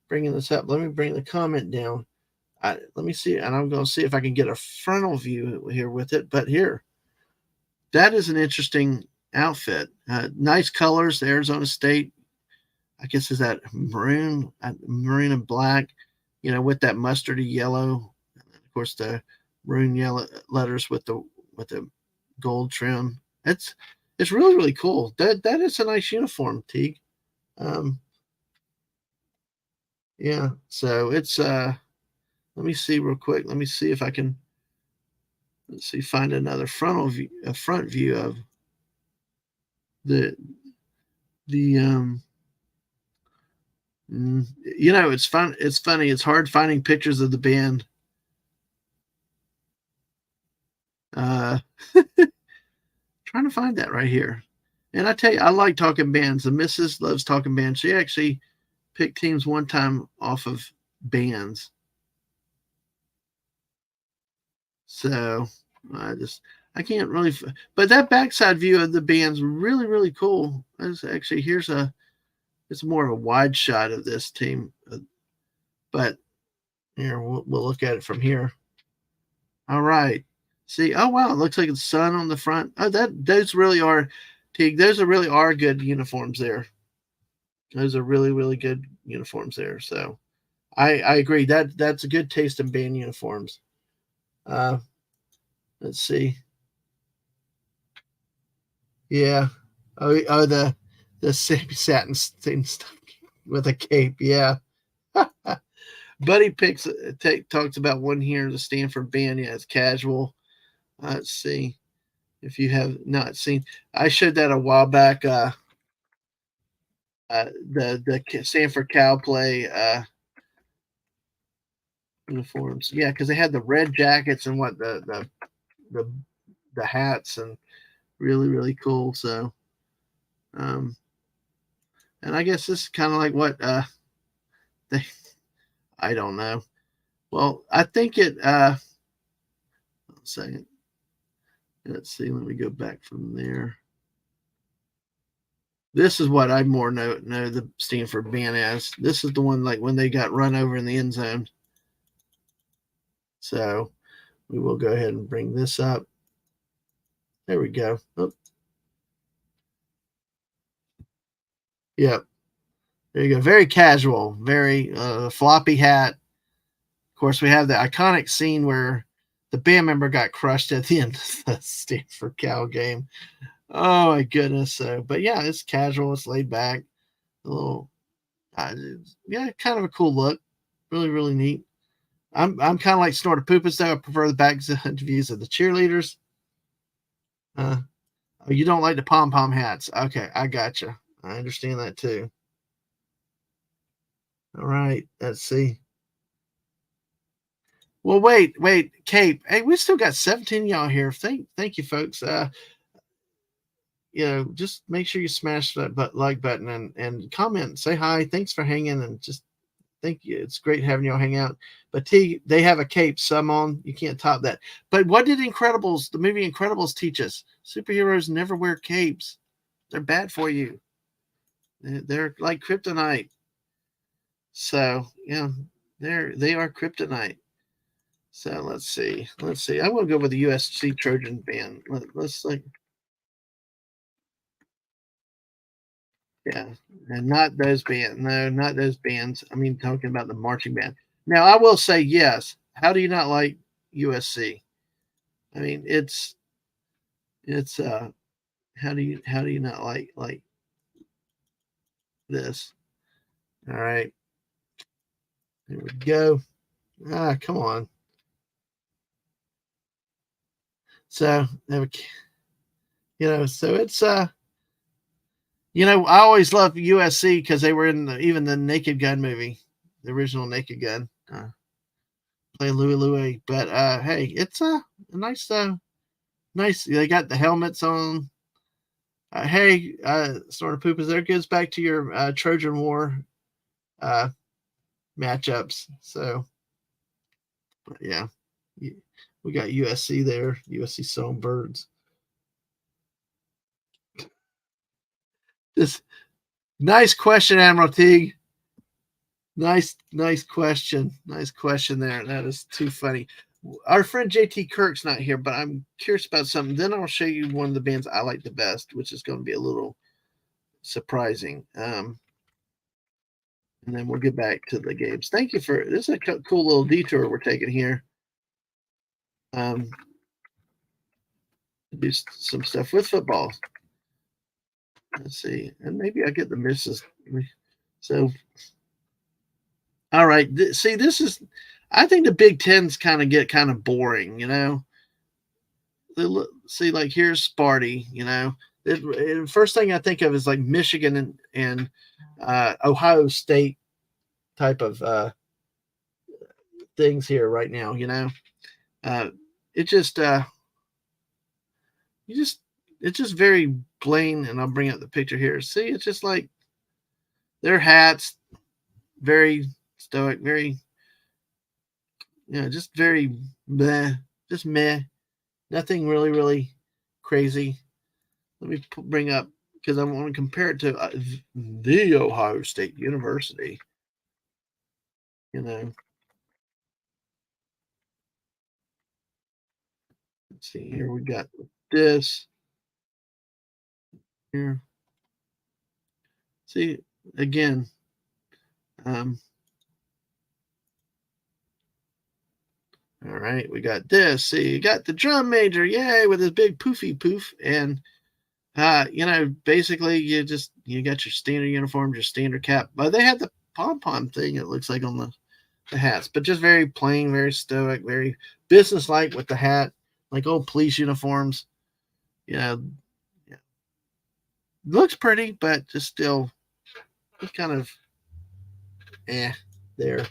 bringing this up. Let me bring the comment down. Let me see, and I'm going to see if I can get a frontal view here with it. But here, that is an interesting outfit. Nice colors. The Arizona State, I guess, is that maroon and black, with that mustardy yellow. And of course, the maroon yellow letters with the gold trim. It's really cool. That is a nice uniform, Teague. Yeah. So it's let me see real quick. Let me see if I can find another front view of the the. It's fun. It's funny. It's hard finding pictures of the band. Uh, trying to find that right here. And I tell you, I like talking bands. The missus loves talking bands. She actually picked teams one time off of bands. So I can't really, but that backside view of the band's really cool. It's actually, it's more of a wide shot of this team, but here we'll look at it from here. All right. See, oh wow, it looks like it's sun on the front. Oh, those really are, Teague. Those are really are good uniforms there. Those are really good uniforms there. So I agree that's a good taste in band uniforms. Let's see. Yeah. Oh the same satin stuff with a cape. Yeah. Buddy talks about one here, the Stanford band. Yeah, it's casual. Let's see if you have not seen. I showed that a while back. The Stanford Cow play uniforms. Yeah, because they had the red jackets and what the the hats, and really cool. So, um, and I guess this is kind of like what they. I don't know. Well, I think it. Second. Let's see. Let me go back from there. This is what I more know the Stanford band as. This is the one like when they got run over in the end zone. So we will go ahead and bring this up. There we go. Oh. Yep. There you go. Very casual, very floppy hat, course, we have the iconic scene where the band member got crushed at the end of the Stanford Cal game. Oh my goodness! So, but yeah, it's casual, it's laid back, a little, yeah, kind of a cool look. Really, really neat. I'm kind of like Snorter Poopas though. I prefer the back views of the cheerleaders. Uh, oh, you don't like the pom pom hats? Okay, I gotcha. I understand that too. All right, let's see. Well, wait, Cape. Hey, we still got 17 y'all here. Thank you, folks. Just make sure you smash that like button and comment, say hi. Thanks for hanging and just thank you. It's great having y'all hang out. But they have a cape, some on. You can't top that. But what did the movie Incredibles teach us? Superheroes never wear capes. They're bad for you. They're like kryptonite. So yeah, they are kryptonite. So let's see. I'm gonna go with the USC Trojan band. Let's like, yeah, and not those bands. No, not those bands. I mean, talking about the marching band. Now, I will say yes. How do you not like USC? I mean, it's how do you not like this? All right, here we go. Come on. So so it's I always loved USC because they were in even the Naked Gun movie, the original Naked Gun, playing Louie Louie. But hey, it's a nice nice. They got the helmets on. Hey, sort of poop. Is there goes back to your Trojan War uh, matchups. So yeah, we got USC there. USC Songbirds. This nice question, Admiral Teague. Nice question. Nice question there. That is too funny. Our friend JT Kirk's not here, but I'm curious about something. Then I'll show you one of the bands I like the best, which is going to be a little surprising. And then we'll get back to the games. Thank you for this is a cool little detour we're taking here. Um, do some stuff with football. Let's see, and maybe I get the misses. So, all right. See, this is. I think the Big Tens get kind of boring. See, like here's Sparty. The first thing I think of is like Michigan and Ohio State type of things here right now. It just you just it's just very plain, and I'll bring up the picture here. See, it's just like their hats, very stoic, very just very meh, just meh, nothing really really crazy. Let me bring up because I want to compare it to the Ohio State University. Let's see here. We got this here. See again. Um, all right, we got this. See, you got the drum major, yay, with his big poofy poof, and basically you got your standard uniforms, your standard cap. But they had the pom pom thing. It looks like on the hats, but just very plain, very stoic, very businesslike with the hat, like old police uniforms. Yeah, looks pretty, but just still, just kind of, there.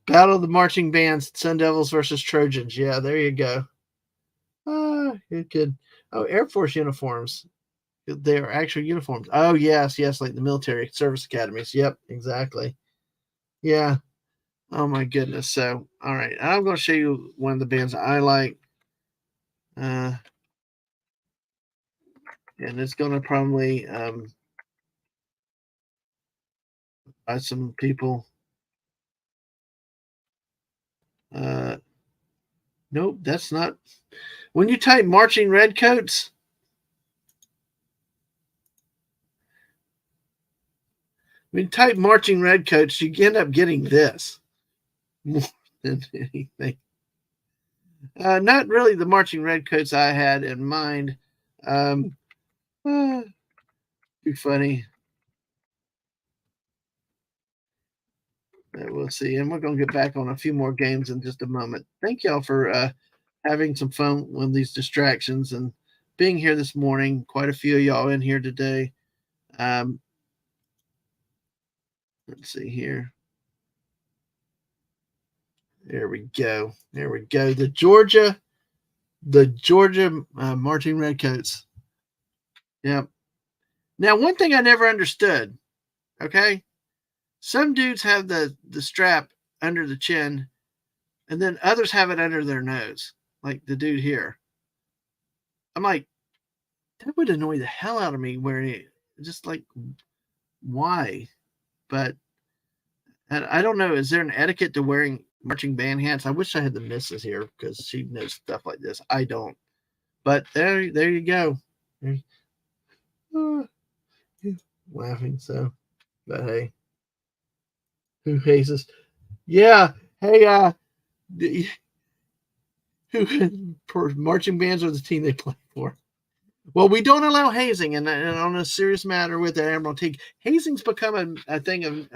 Battle of the Marching Bands, Sun Devils versus Trojans. Yeah, there you go. Good. Oh, Air Force uniforms. They are actual uniforms. Oh, yes, like the military service academies. Yep, exactly. Yeah. Oh my goodness. So, all right, I'm going to show you one of the bands I like. And it's going to probably by some people. Nope, that's not. When you type marching redcoats, mean, type marching redcoats, you end up getting this more than anything. Not really the marching redcoats I had in mind. Um, too funny. We'll see. And we're going to get back on a few more games in just a moment. Thank y'all for having some fun with these distractions and being here this morning. Quite a few of y'all in here today. Um, let's see here. There we go. There we go. The Georgia marching redcoats. Yep. Now, one thing I never understood. Okay, some dudes have the strap under the chin, and then others have it under their nose, like the dude here. I'm like, that would annoy the hell out of me wearing it. Just like, why? But and I don't know. Is there an etiquette to wearing marching band hats? I wish I had the missus here because she knows stuff like this. I don't. But there you go. Uh, laughing. So, but hey, who hates us? Yeah. Hey, marching bands are the team they play for. Well, we don't allow hazing, and on a serious matter with the Admiralty, hazing's become a thing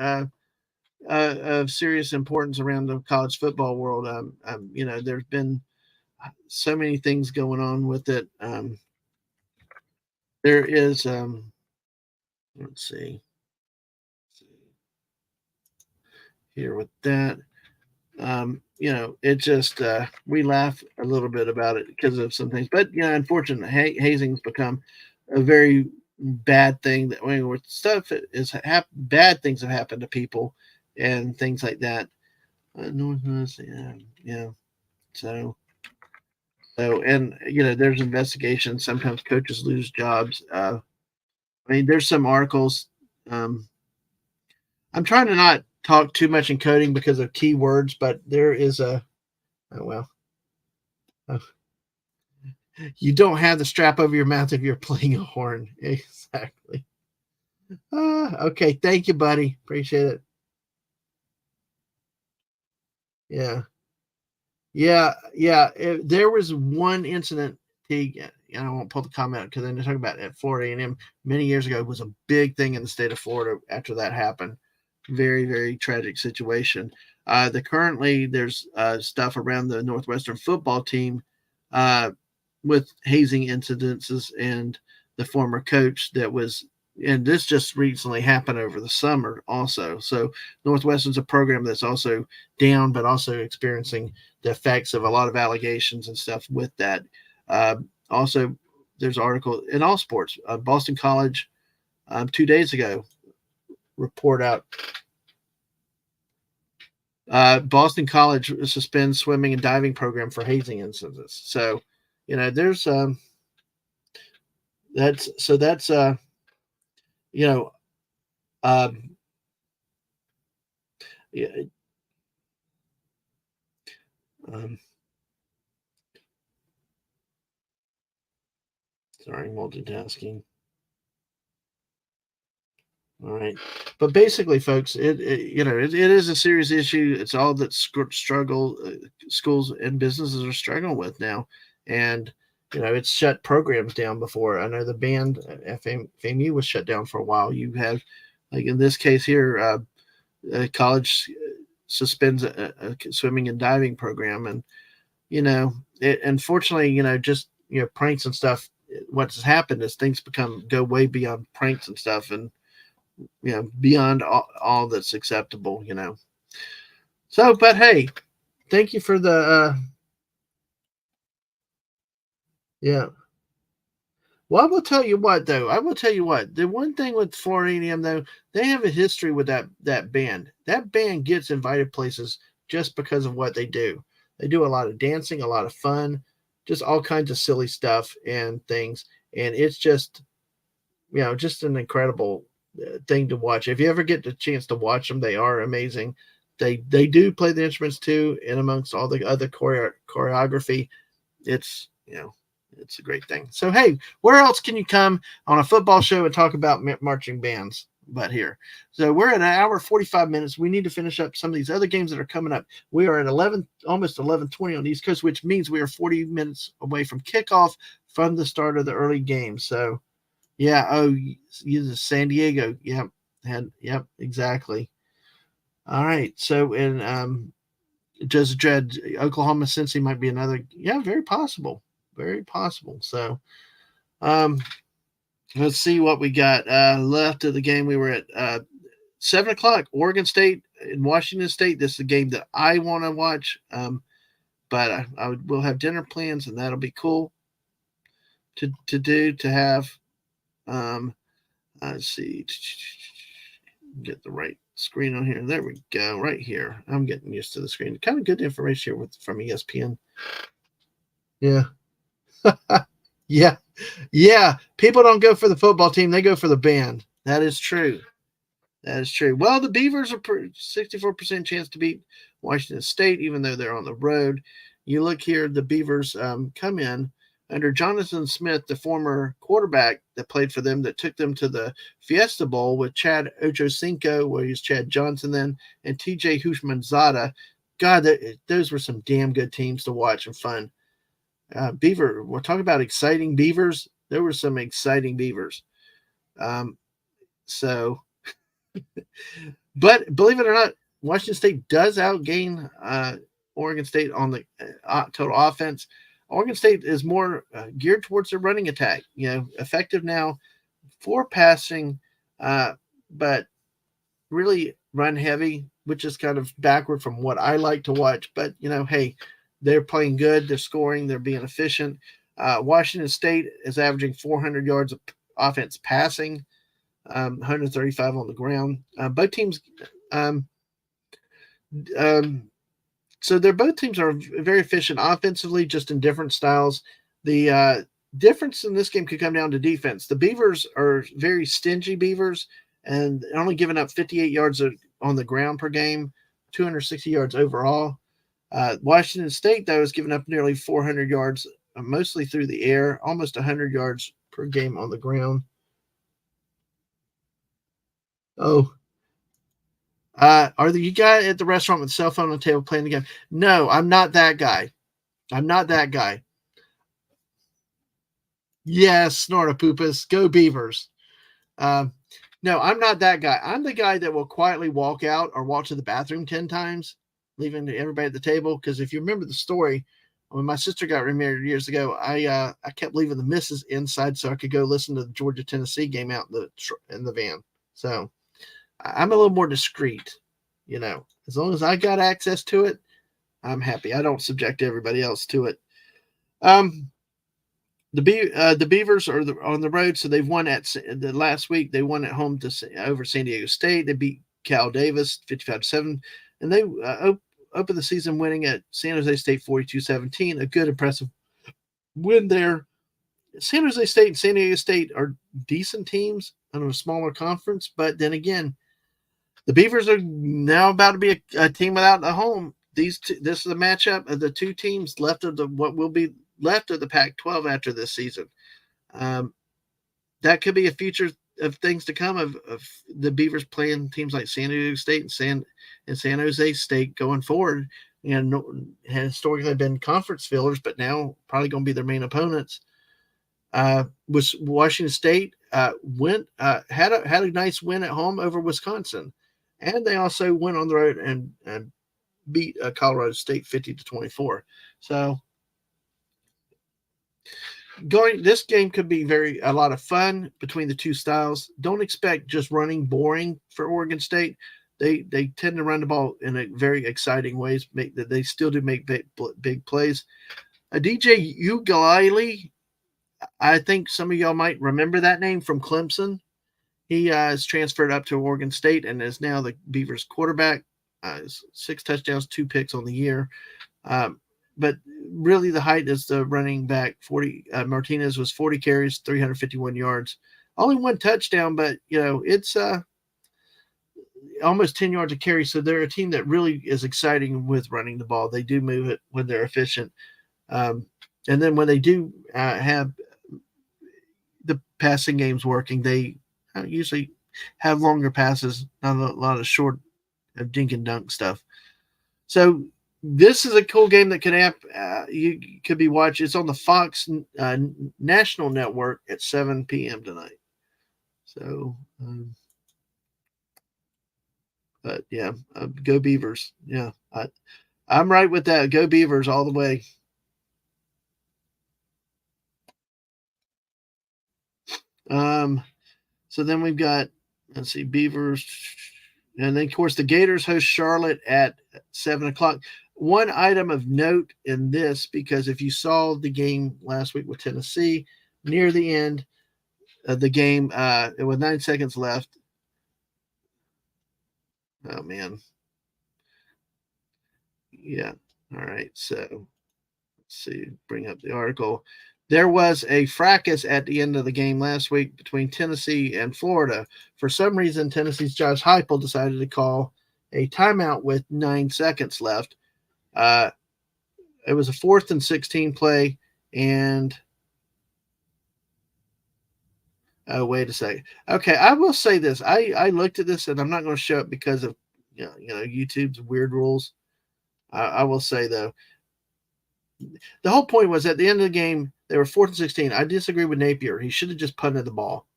of serious importance around the college football world. There's been so many things going on with it. There is, let's see here with that. It just we laugh a little bit about it because of some things, but unfortunately, hazing's become a very bad thing. That where stuff is bad things have happened to people and things like that. Yeah. So, and there's investigations. Sometimes coaches lose jobs. I mean, there's some articles. Um, I'm trying to not talk too much in coding because of keywords, but there is a oh well. Uh, you don't have the strap over your mouth if you're playing a horn. Exactly. Okay. Thank you, buddy. Appreciate it. Yeah. Yeah. There was one incident, Teague, and I won't pull the comment because I'm talking about at Florida A&M many years ago. It was a big thing in the state of Florida after that happened. Very, very tragic situation. Currently there's stuff around the Northwestern football team uh, with hazing incidences and the former coach that was, and this just recently happened over the summer also. So Northwestern's a program that's also down, but also experiencing the effects of a lot of allegations and stuff with that. Also, there's an article in all sports. Boston College 2 days ago report out. Boston College suspends swimming and diving program for hazing incidents. So, there's that's you know um, yeah, um, sorry, multitasking. All right, but basically, folks, it is a serious issue. It's all that schools and businesses are struggling with now, and it's shut programs down before. I know the band FAMU was shut down for a while. You have, like in this case here, a college suspends a swimming and diving program, and unfortunately, just pranks and stuff. What's happened is things go way beyond pranks and stuff, and beyond all that's acceptable. So, but hey, thank you for the yeah. Well, I will tell you what, though. I will tell you what. The one thing with Florida A&M, though, they have a history with that band. That band gets invited places just because of what they do. They do a lot of dancing, a lot of fun, just all kinds of silly stuff and things. And it's just an incredible thing to watch. If you ever get the chance to watch them, they are amazing. They do play the instruments too, and amongst all the other choreography, it's it's a great thing. So hey, where else can you come on a football show and talk about marching bands? but here. So we're at an hour 45 minutes. We need to finish up some of these other games that are coming up. We are at 11, almost 11:20 on the East Coast, which means we are 40 minutes away from kickoff from the start of the early game. So yeah, oh, San Diego. Yep, yep, exactly. All right. So and Joseph Dredd, Oklahoma, Cincy might be another. Yeah, very possible, very possible. So um, let's see what we got left of the game. We were at 7 o'clock, Oregon State and Washington State. This is a game that I want to watch, but I will have dinner plans, and that'll be cool to do to have. Um, let's see, get the right screen on here. There we go, right here. I'm getting used to the screen. Kind of good information here from ESPN. Yeah, yeah, yeah. People don't go for the football team; they go for the band. That is true. That is true. Well, the Beavers are 64% chance to beat Washington State, even though they're on the road. You look here, the Beavers come in under Jonathan Smith, the former quarterback that played for them, that took them to the Fiesta Bowl with Chad Ochocinco, where he's Chad Johnson then, and TJ Hushmanzada. God, those were some damn good teams to watch and fun. Beaver, we're talking about exciting Beavers. There were some exciting Beavers. So but believe it or not, Washington State does outgain Oregon State on the total offense. Oregon State is more geared towards the running attack. Effective now for passing, but really run heavy, which is kind of backward from what I like to watch. But hey, they're playing good. They're scoring. They're being efficient. Washington State is averaging 400 yards of offense passing. 135 on the ground. Both teams, um, so both teams are very efficient offensively, just in different styles. The difference in this game could come down to defense. The Beavers are very stingy Beavers, and only giving up 58 yards on the ground per game, 260 yards overall. Washington State, though, is giving up nearly 400 yards, mostly through the air, almost 100 yards per game on the ground. Oh, are you guy at the restaurant with a cell phone on the table playing the game? No, I'm not that guy. I'm not that guy. Yes, Snortopoopas, go Beavers. Um, no, I'm not that guy. I'm the guy that will quietly walk out or walk to the bathroom 10 times, leaving everybody at the table. Because if you remember the story, when my sister got remarried years ago, I kept leaving the missus inside so I could go listen to the Georgia Tennessee game out in the van. So I'm a little more discreet, As long as I got access to it, I'm happy. I don't subject everybody else to it. The Beavers are on the road, so they've won at the last week. They won at home over San Diego State. They beat Cal Davis 55-7, and they opened the season winning at San Jose State 42-17. A good, impressive win there. San Jose State and San Diego State are decent teams on a smaller conference, but then again, the Beavers are now about to be a team without a home. This is a matchup of the two teams left of what will be left of the Pac-12 after this season. That could be a future of things to come of the Beavers playing teams like San Diego State and San Jose State going forward. And historically been conference fillers, but now probably going to be their main opponents. Was Washington State had a nice win at home over Wisconsin, and they also went on the road and beat Colorado State 50-24. So this game could be a lot of fun between the two styles. Don't expect just running boring for Oregon State. They tend to run the ball in a very exciting ways. They still do make big plays. DJ Ugalele, I think some of y'all might remember that name from Clemson. He is transferred up to Oregon State and is now the Beavers quarterback. 6 touchdowns, 2 picks on the year. But really the height is the running back. Martinez was 40 carries, 351 yards. Only 1 touchdown, but, it's almost 10 yards a carry. So they're a team that really is exciting with running the ball. They do move it when they're efficient. And then when they do have the passing games working, they usually have longer passes, not a lot of short dink and dunk stuff. So this is a cool game that you could be watching. It's on the Fox National Network at 7 p.m. tonight. So, but yeah, go Beavers. Yeah, I'm right with that. Go Beavers all the way. So then we've got, let's see, Beavers. And then, of course, the Gators host Charlotte at 7 o'clock. One item of note in this, because if you saw the game last week with Tennessee, near the end of the game, with 9 seconds left. Oh, man. Yeah. All right. So let's see, bring up the article. There was a fracas at the end of the game last week between Tennessee and Florida. For some reason, Tennessee's Josh Heupel decided to call a timeout with 9 seconds left. It was a 4th and 16 play, and oh, wait a second. Okay, I will say this. I looked at this, and I'm not going to show it because of YouTube's weird rules. I will say though, the whole point was at the end of the game they were 4th and 16. I disagree with Napier. He should have just punted the ball.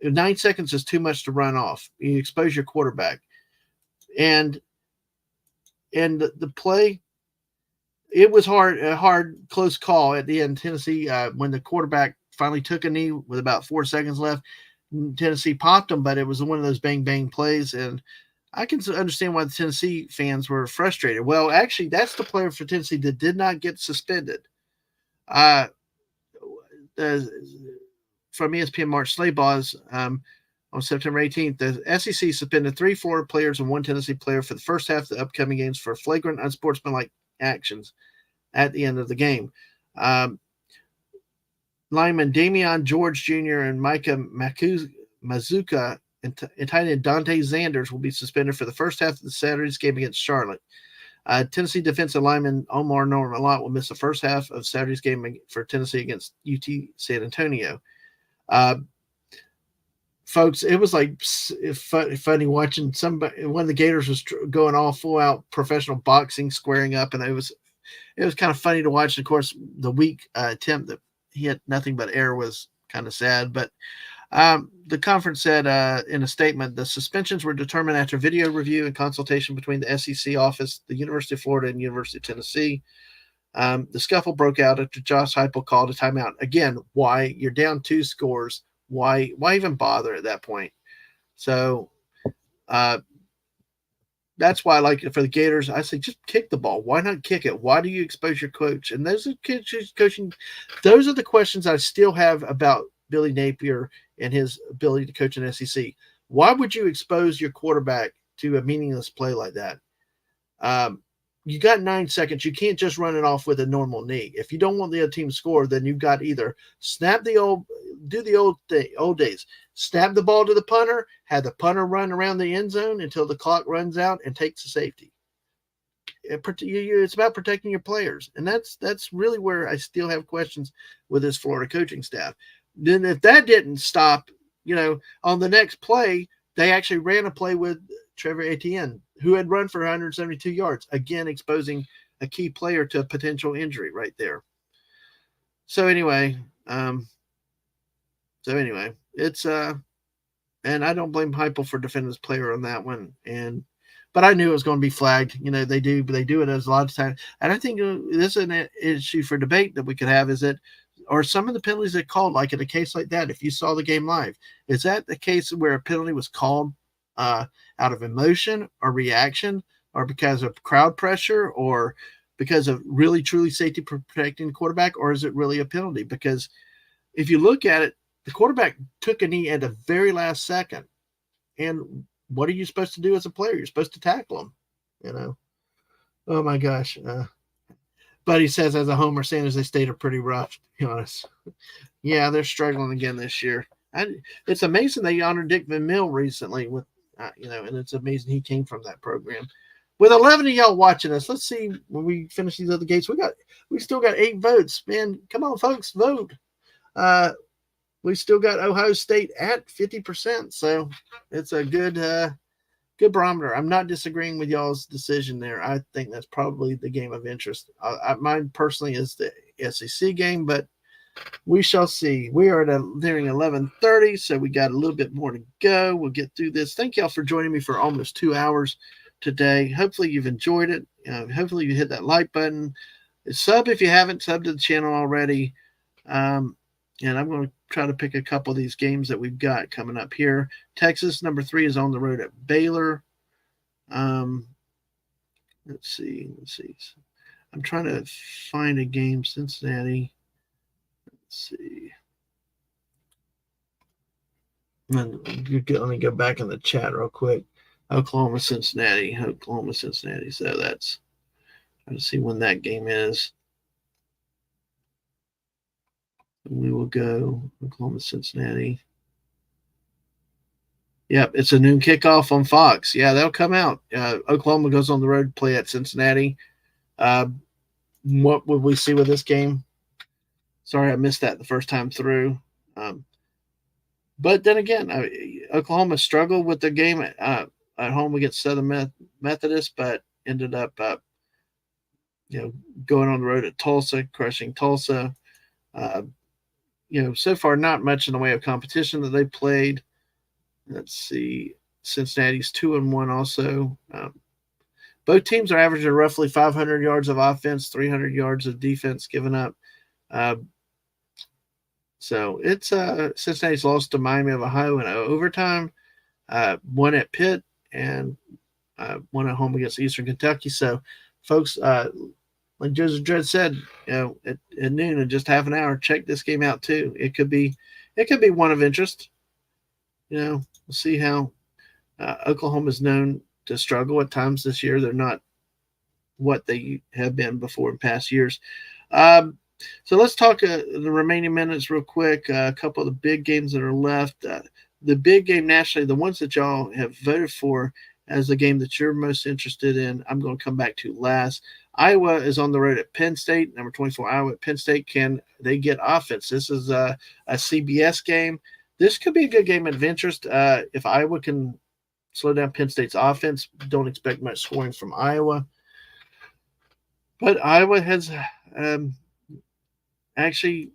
9 seconds is too much to run off. You expose your quarterback, and the play. It was a hard, close call at the end. Tennessee, when the quarterback finally took a knee with about 4 seconds left, Tennessee popped him, but it was one of those bang bang plays, and I can understand why the Tennessee fans were frustrated. Well, actually, that's the player for Tennessee that did not get suspended. From ESPN March Slayball's on September 18th, the SEC suspended 3 Florida players and 1 Tennessee player for the first half of the upcoming games for flagrant unsportsmanlike actions at the end of the game. Lineman Damian George Jr. and Micah Mazuka and tight end Dante Zanders will be suspended for the first half of the Saturday's game against Charlotte. Tennessee defensive lineman Omar Norman-Lott will miss the first half of Saturday's game for Tennessee against UT San Antonio. Folks, it was like funny watching somebody. One of the Gators was going all full out professional boxing, squaring up, and it was kind of funny to watch. And of course, the weak attempt that he had nothing but air was kind of sad. But the conference said in a statement, the suspensions were determined after video review and consultation between the SEC office, the University of Florida, and University of Tennessee. The scuffle broke out after Josh Heupel called a timeout. Again, why? You're down 2 scores. Why even bother at that point? So that's why, like, for the Gators, I say just kick the ball. Why not kick it? Why do you expose your coach? And those are coaching. Those are the questions I still have about Billy Napier and his ability to coach an SEC. Why would you expose your quarterback to a meaningless play like that? You got 9 seconds. You can't just run it off with a normal knee. If you don't want the other team to score, then you've got either do the old days. Snap the ball to the punter, have the punter run around the end zone until the clock runs out and takes the safety. It's about protecting your players. And that's really where I still have questions with this Florida coaching staff. Then if that didn't stop, on the next play, they actually ran a play with Trevor Etienne, who had run for 172 yards, again exposing a key player to a potential injury right there. So anyway, it's and I don't blame Heupel for defending his player on that one. But I knew it was going to be flagged. They do it as a lot of times. And I think this is an issue for debate that we could have. Is it, or some of the penalties they called, like in a case like that, if you saw the game live, is that the case where a penalty was called out of emotion or reaction, or because of crowd pressure, or because of really truly safety protecting the quarterback, or is it really a penalty? Because if you look at it, the quarterback took a knee at the very last second, and what are you supposed to do as a player? You're supposed to tackle him. Oh my gosh. But he says, as a homer, San Jose State are pretty rough, to be honest. Yeah, they're struggling again this year. It's amazing they honored Dick Van Mill recently with, and it's amazing he came from that program. With 11 of y'all watching us, let's see when we finish these other gates. We still got 8 votes, man. Come on, folks, vote. we still got Ohio State at 50%. So it's a good barometer. I'm not disagreeing with y'all's decision there. I think that's probably the game of interest. Mine personally is the SEC game, but we shall see. We are nearing 11:30, so we got a little bit more to go. We'll get through this. Thank y'all for joining me for almost 2 hours today. Hopefully you've enjoyed it. Hopefully you hit that like button. Sub if you haven't subbed to the channel already. And I'm going to try to pick a couple of these games that we've got coming up here. Texas, number 3, is on the road at Baylor. Let's see. I'm trying to find a game. Cincinnati. Let's see. Let me go back in the chat real quick. Oklahoma, Cincinnati. So that's trying to see when that game is. We will go Oklahoma, Cincinnati. Yep, it's a noon kickoff on Fox. Yeah, that'll come out. Oklahoma goes on the road to play at Cincinnati. What would we see with this game? Sorry, I missed that the first time through. But then again, Oklahoma struggled with the game at home against Southern Methodist, but ended up, going on the road at Tulsa, crushing Tulsa. So far, not much in the way of competition that they played. Let's see. Cincinnati's 2-1 also. Both teams are averaging roughly 500 yards of offense, 300 yards of defense given up. So it's Cincinnati's lost to Miami of Ohio in overtime, one at Pitt, and one at home against Eastern Kentucky. So, folks, like Joseph Dredd said, at noon in just half an hour, check this game out too. It could be one of interest. We'll see how Oklahoma is known to struggle at times this year. They're not what they have been before in past years. So let's talk the remaining minutes real quick. A couple of the big games that are left. The big game nationally, the ones that y'all have voted for as the game that you're most interested in, I'm going to come back to last. Iowa is on the road at Penn State, number 24, Iowa at Penn State. Can they get offense? This is a CBS game. This could be a good game of interest. If Iowa can slow down Penn State's offense, don't expect much scoring from Iowa. But Iowa has actually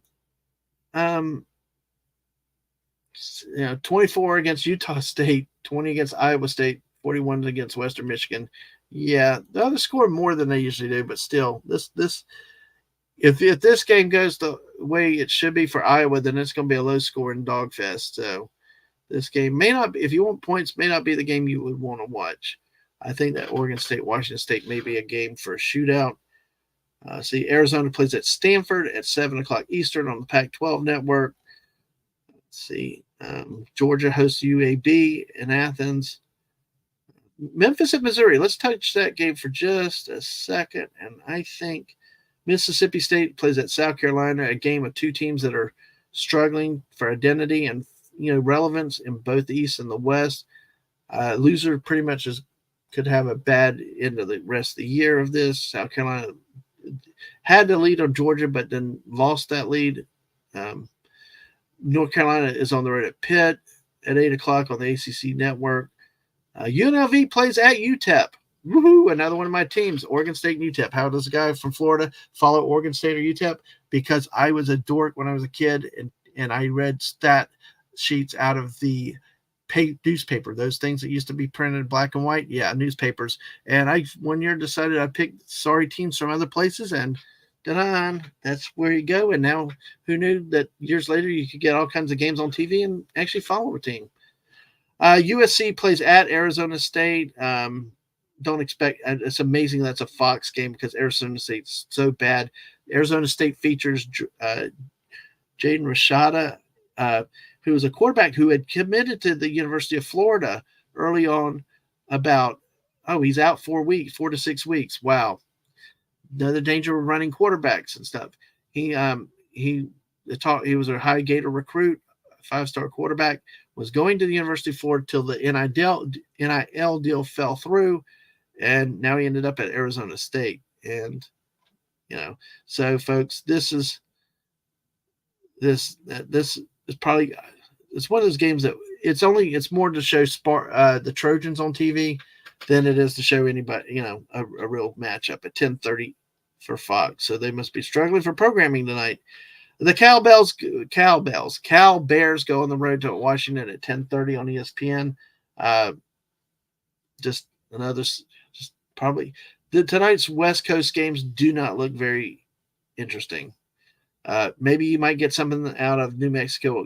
24 against Utah State, 20 against Iowa State, 41 against Western Michigan. Yeah, the others score more than they usually do, but still, if this game goes the way it should be for Iowa, then it's going to be a low-scoring dogfest. So this game may not be, if you want points, may not be the game you would want to watch. I think that Oregon State, Washington State may be a game for a shootout. Arizona plays at Stanford at 7 o'clock Eastern on the Pac-12 network. Let's see. Georgia hosts UAB in Athens. Memphis at Missouri. Let's touch that game for just a second. And I think Mississippi State plays at South Carolina, a game of two teams that are struggling for identity and relevance in both the East and the West. Loser pretty much could have a bad end of the rest of the year of this. South Carolina had the lead on Georgia, but then lost that lead. North Carolina is on the road at Pitt at 8 o'clock on the ACC network. UNLV plays at UTEP. Woohoo! Another one of my teams, Oregon State and UTEP. How does a guy from Florida follow Oregon State or UTEP? Because I was a dork when I was a kid, and I read stat sheets out of the newspaper, those things that used to be printed black and white. Yeah, newspapers. And I one year decided I'd pick sorry teams from other places, and that's where you go. And now who knew that years later you could get all kinds of games on TV and actually follow a team. USC plays at Arizona State. Don't expect, it's amazing that's a Fox game because Arizona State's so bad. Arizona State features Jaden Rashada, who was a quarterback who had committed to the University of Florida early on he's out 4 to 6 weeks. Wow. Another danger of running quarterbacks and stuff. He was a high Gator recruit, 5-star quarterback, was going to the University of Florida till the NIL deal fell through, and now he ended up at Arizona State. And so folks, this it's probably it's one of those games that it's more to show the Trojans on TV than it is to show anybody, a real matchup at 10:30 for Fox. So they must be struggling for programming tonight. The Cal Bears go on the road to Washington at 10:30 on ESPN. Uh, just another, just probably tonight's West Coast games do not look very interesting. Maybe you might get something out of New Mexico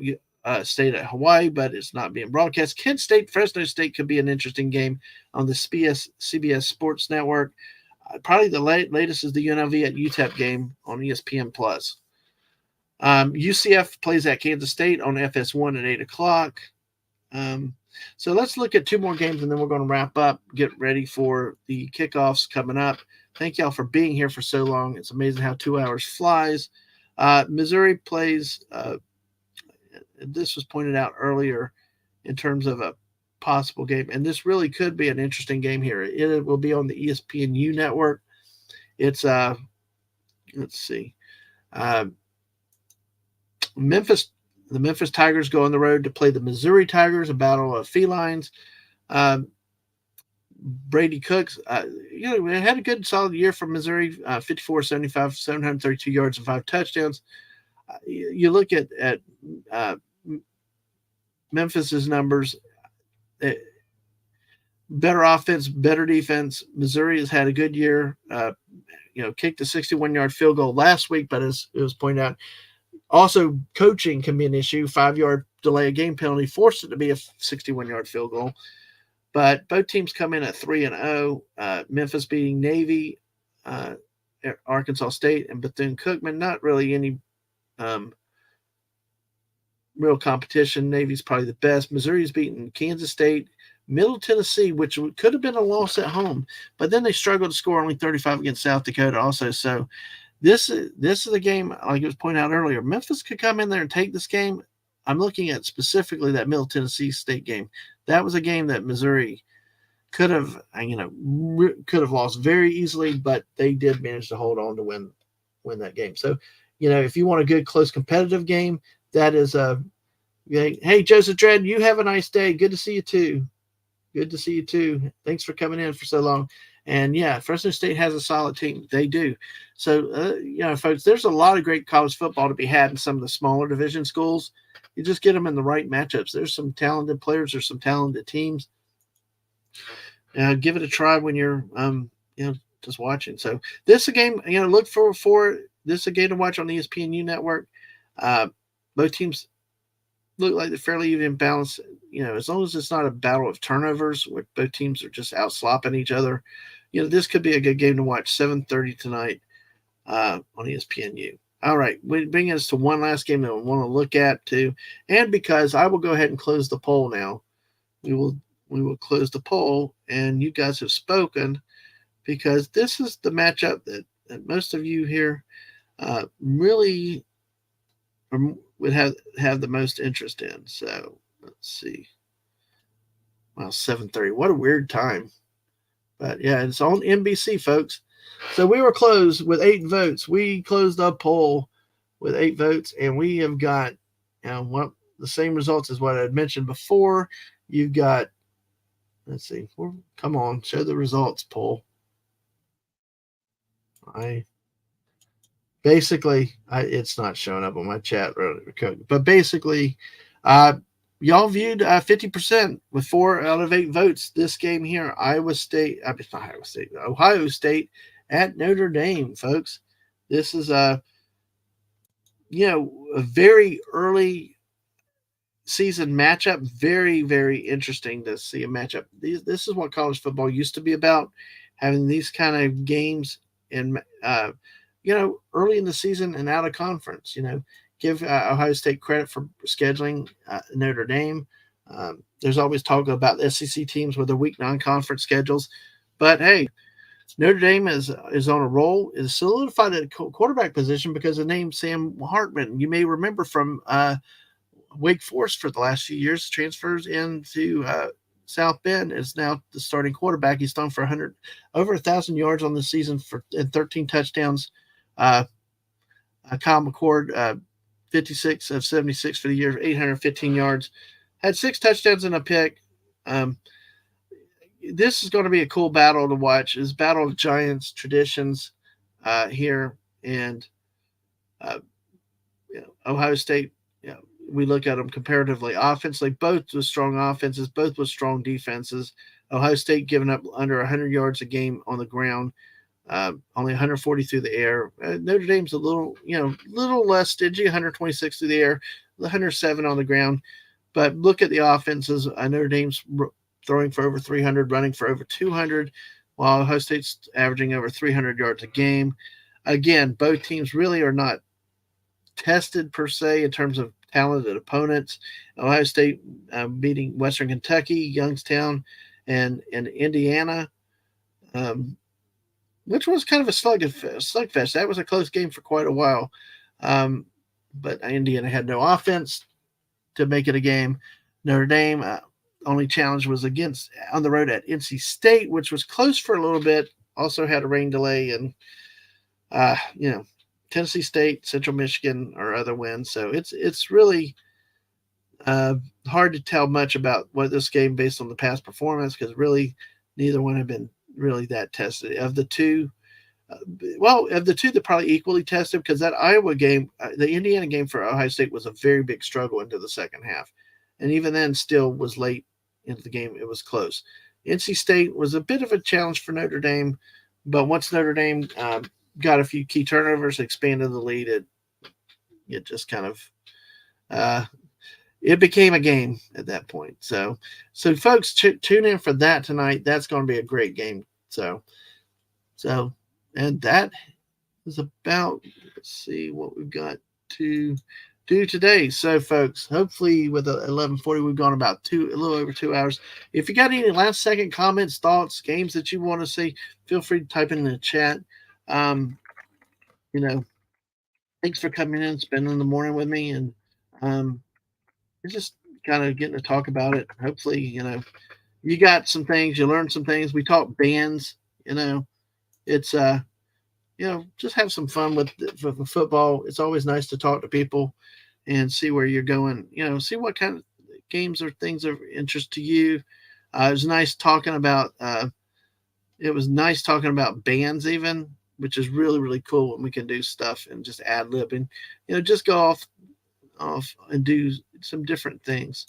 State at Hawaii, but it's not being broadcast. Kent State, Fresno State could be an interesting game on the CBS Sports Network. Probably the latest is the UNLV at UTEP game on ESPN Plus. UCF plays at Kansas State on FS1 at 8 o'clock. So let's look at two more games, and then we're going to wrap up, get ready for the kickoffs coming up. Thank y'all for being here for so long. It's amazing how 2 hours flies. Missouri plays, this was pointed out earlier in terms of a possible game, and this really could be an interesting game here. It will be on the ESPNU network. It's, let's see, the Memphis Tigers go on the road to play the Missouri Tigers, a battle of felines. Brady Cooks, had a good solid year for Missouri, 54-75, 732 yards and 5 touchdowns. You look at Memphis's numbers, better offense, better defense. Missouri has had a good year, kicked a 61-yard field goal last week, but as it was pointed out, also coaching can be an issue. 5-yard delay of game penalty forced it to be a 61-yard field goal. But both teams come in at 3-0. Memphis beating Navy, Arkansas State, and Bethune-Cookman. Not really any real competition. Navy's probably the best. Missouri's beaten Kansas State, Middle Tennessee, which could have been a loss at home, but then they struggled to score only 35 against South Dakota also. So this is a game, like it was pointed out earlier, Memphis could come in there and take this game. I'm looking at specifically that Middle Tennessee State game. That was a game that Missouri could have lost very easily, but they did manage to hold on to win that game. So, if you want a good, close, competitive game, that is hey, Joseph Dredd, you have a nice day. Good to see you too. Good to see you too. Thanks for coming in for so long. And yeah, Fresno State has a solid team. They do. So, folks, there's a lot of great college football to be had in some of the smaller division schools. You just get them in the right matchups. There's some talented players. There's some talented teams. Give it a try when you're, just watching. So this is a game, look for this is a game to watch on the ESPNU network. Both teams look like they're fairly even balanced. As long as it's not a battle of turnovers where both teams are just out slopping each other, this could be a good game to watch. 7:30 tonight on ESPNU. All right, we bring us to one last game that we want to look at too, and because I will go ahead and close the poll now, we will close the poll, and you guys have spoken because this is the matchup that most of you here really would have the most interest in. So let's see. Well, 7:30. What a weird time, but yeah, it's on NBC, folks. So we were closed with 8 votes. We closed the poll with 8 votes, and we have got the same results as what I had mentioned before. You've got, let's see, come on, show the results, poll. It's not showing up on my chat, but basically, y'all viewed 50% with 4 out of 8 votes this game here. Ohio State at Notre Dame, folks. This is a very early season matchup. Very, very interesting to see a matchup. This is what college football used to be about, having these kind of games in early in the season and out of conference. Give Ohio State credit for scheduling Notre Dame. There's always talk about SEC teams with their weak non-conference schedules, but hey, Notre Dame is on a roll, is solidified at quarterback position because of the name Sam Hartman. You may remember from Wake Forest for the last few years, transfers into South Bend, is now the starting quarterback. He's thrown for over 1,000 yards on the season and 13 touchdowns. Kyle McCord 56 of 76 for the year, 815 yards, had 6 touchdowns and a pick. This is going to be a cool battle to watch. It's Battle of Giants traditions here, and Ohio State. We look at them comparatively offensively, both with strong offenses, both with strong defenses. Ohio State giving up under 100 yards a game on the ground, only 140 through the air. Notre Dame's a little less stingy, 126 through the air, 107 on the ground. But look at the offenses. Notre Dame's throwing for over 300, running for over 200, while Ohio State's averaging over 300 yards a game. Again, both teams really are not tested per se in terms of talented opponents. Ohio State beating Western Kentucky, Youngstown, and Indiana, which was kind of a slugfest. That was a close game for quite a while. But Indiana had no offense to make it a game. Notre Dame only challenge was on the road at NC State, which was close for a little bit. Also had a rain delay, and Tennessee State, Central Michigan are other wins. So it's really hard to tell much about what this game based on the past performance, because really neither one have been really that tested. Of the two, they're probably equally tested, because that Iowa game, the Indiana game for Ohio State was a very big struggle into the second half. And even then still was late into the game. It was close. NC State was a bit of a challenge for Notre Dame, but once Notre Dame got a few key turnovers, expanded the lead, it just kind of it became a game at that point. So folks, tune in for that tonight. That's going to be a great game. So and that is about, let's see what we've got to do today. So folks, hopefully with 11:40 we've gone about a little over 2 hours. If you got any last second comments, thoughts, games that you want to see, feel free to type in the chat. Thanks for coming in, spending the morning with me, and we're just kind of getting to talk about it. Hopefully, you got some things, you learned some things. We talk bands, it's just have some fun with football. It's always nice to talk to people and see where you're going, see what kind of games or things of interest to you. It was nice talking about bands even, which is really, really cool when we can do stuff and just ad lib and, just go off and do some different things.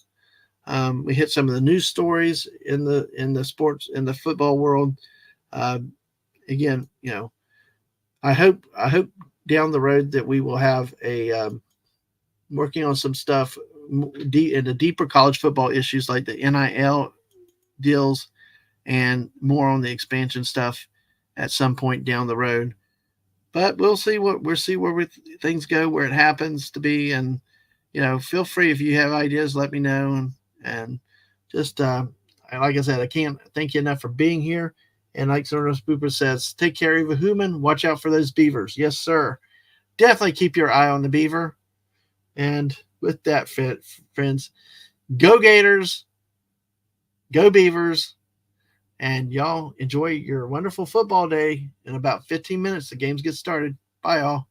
We hit some of the news stories in the sports, in the football world. Again, I hope down the road that we will have working on some stuff in the deeper college football issues like the NIL deals and more on the expansion stuff at some point down the road. But we'll see where things go, where it happens to be. And, feel free if you have ideas, let me know. And just, like I said, I can't thank you enough for being here. And like Soros Booper says, take care of a human. Watch out for those beavers. Yes, sir. Definitely keep your eye on the beaver. And with that, friends, go Gators, go Beavers, and y'all enjoy your wonderful football day. In about 15 minutes, the games get started. Bye, y'all.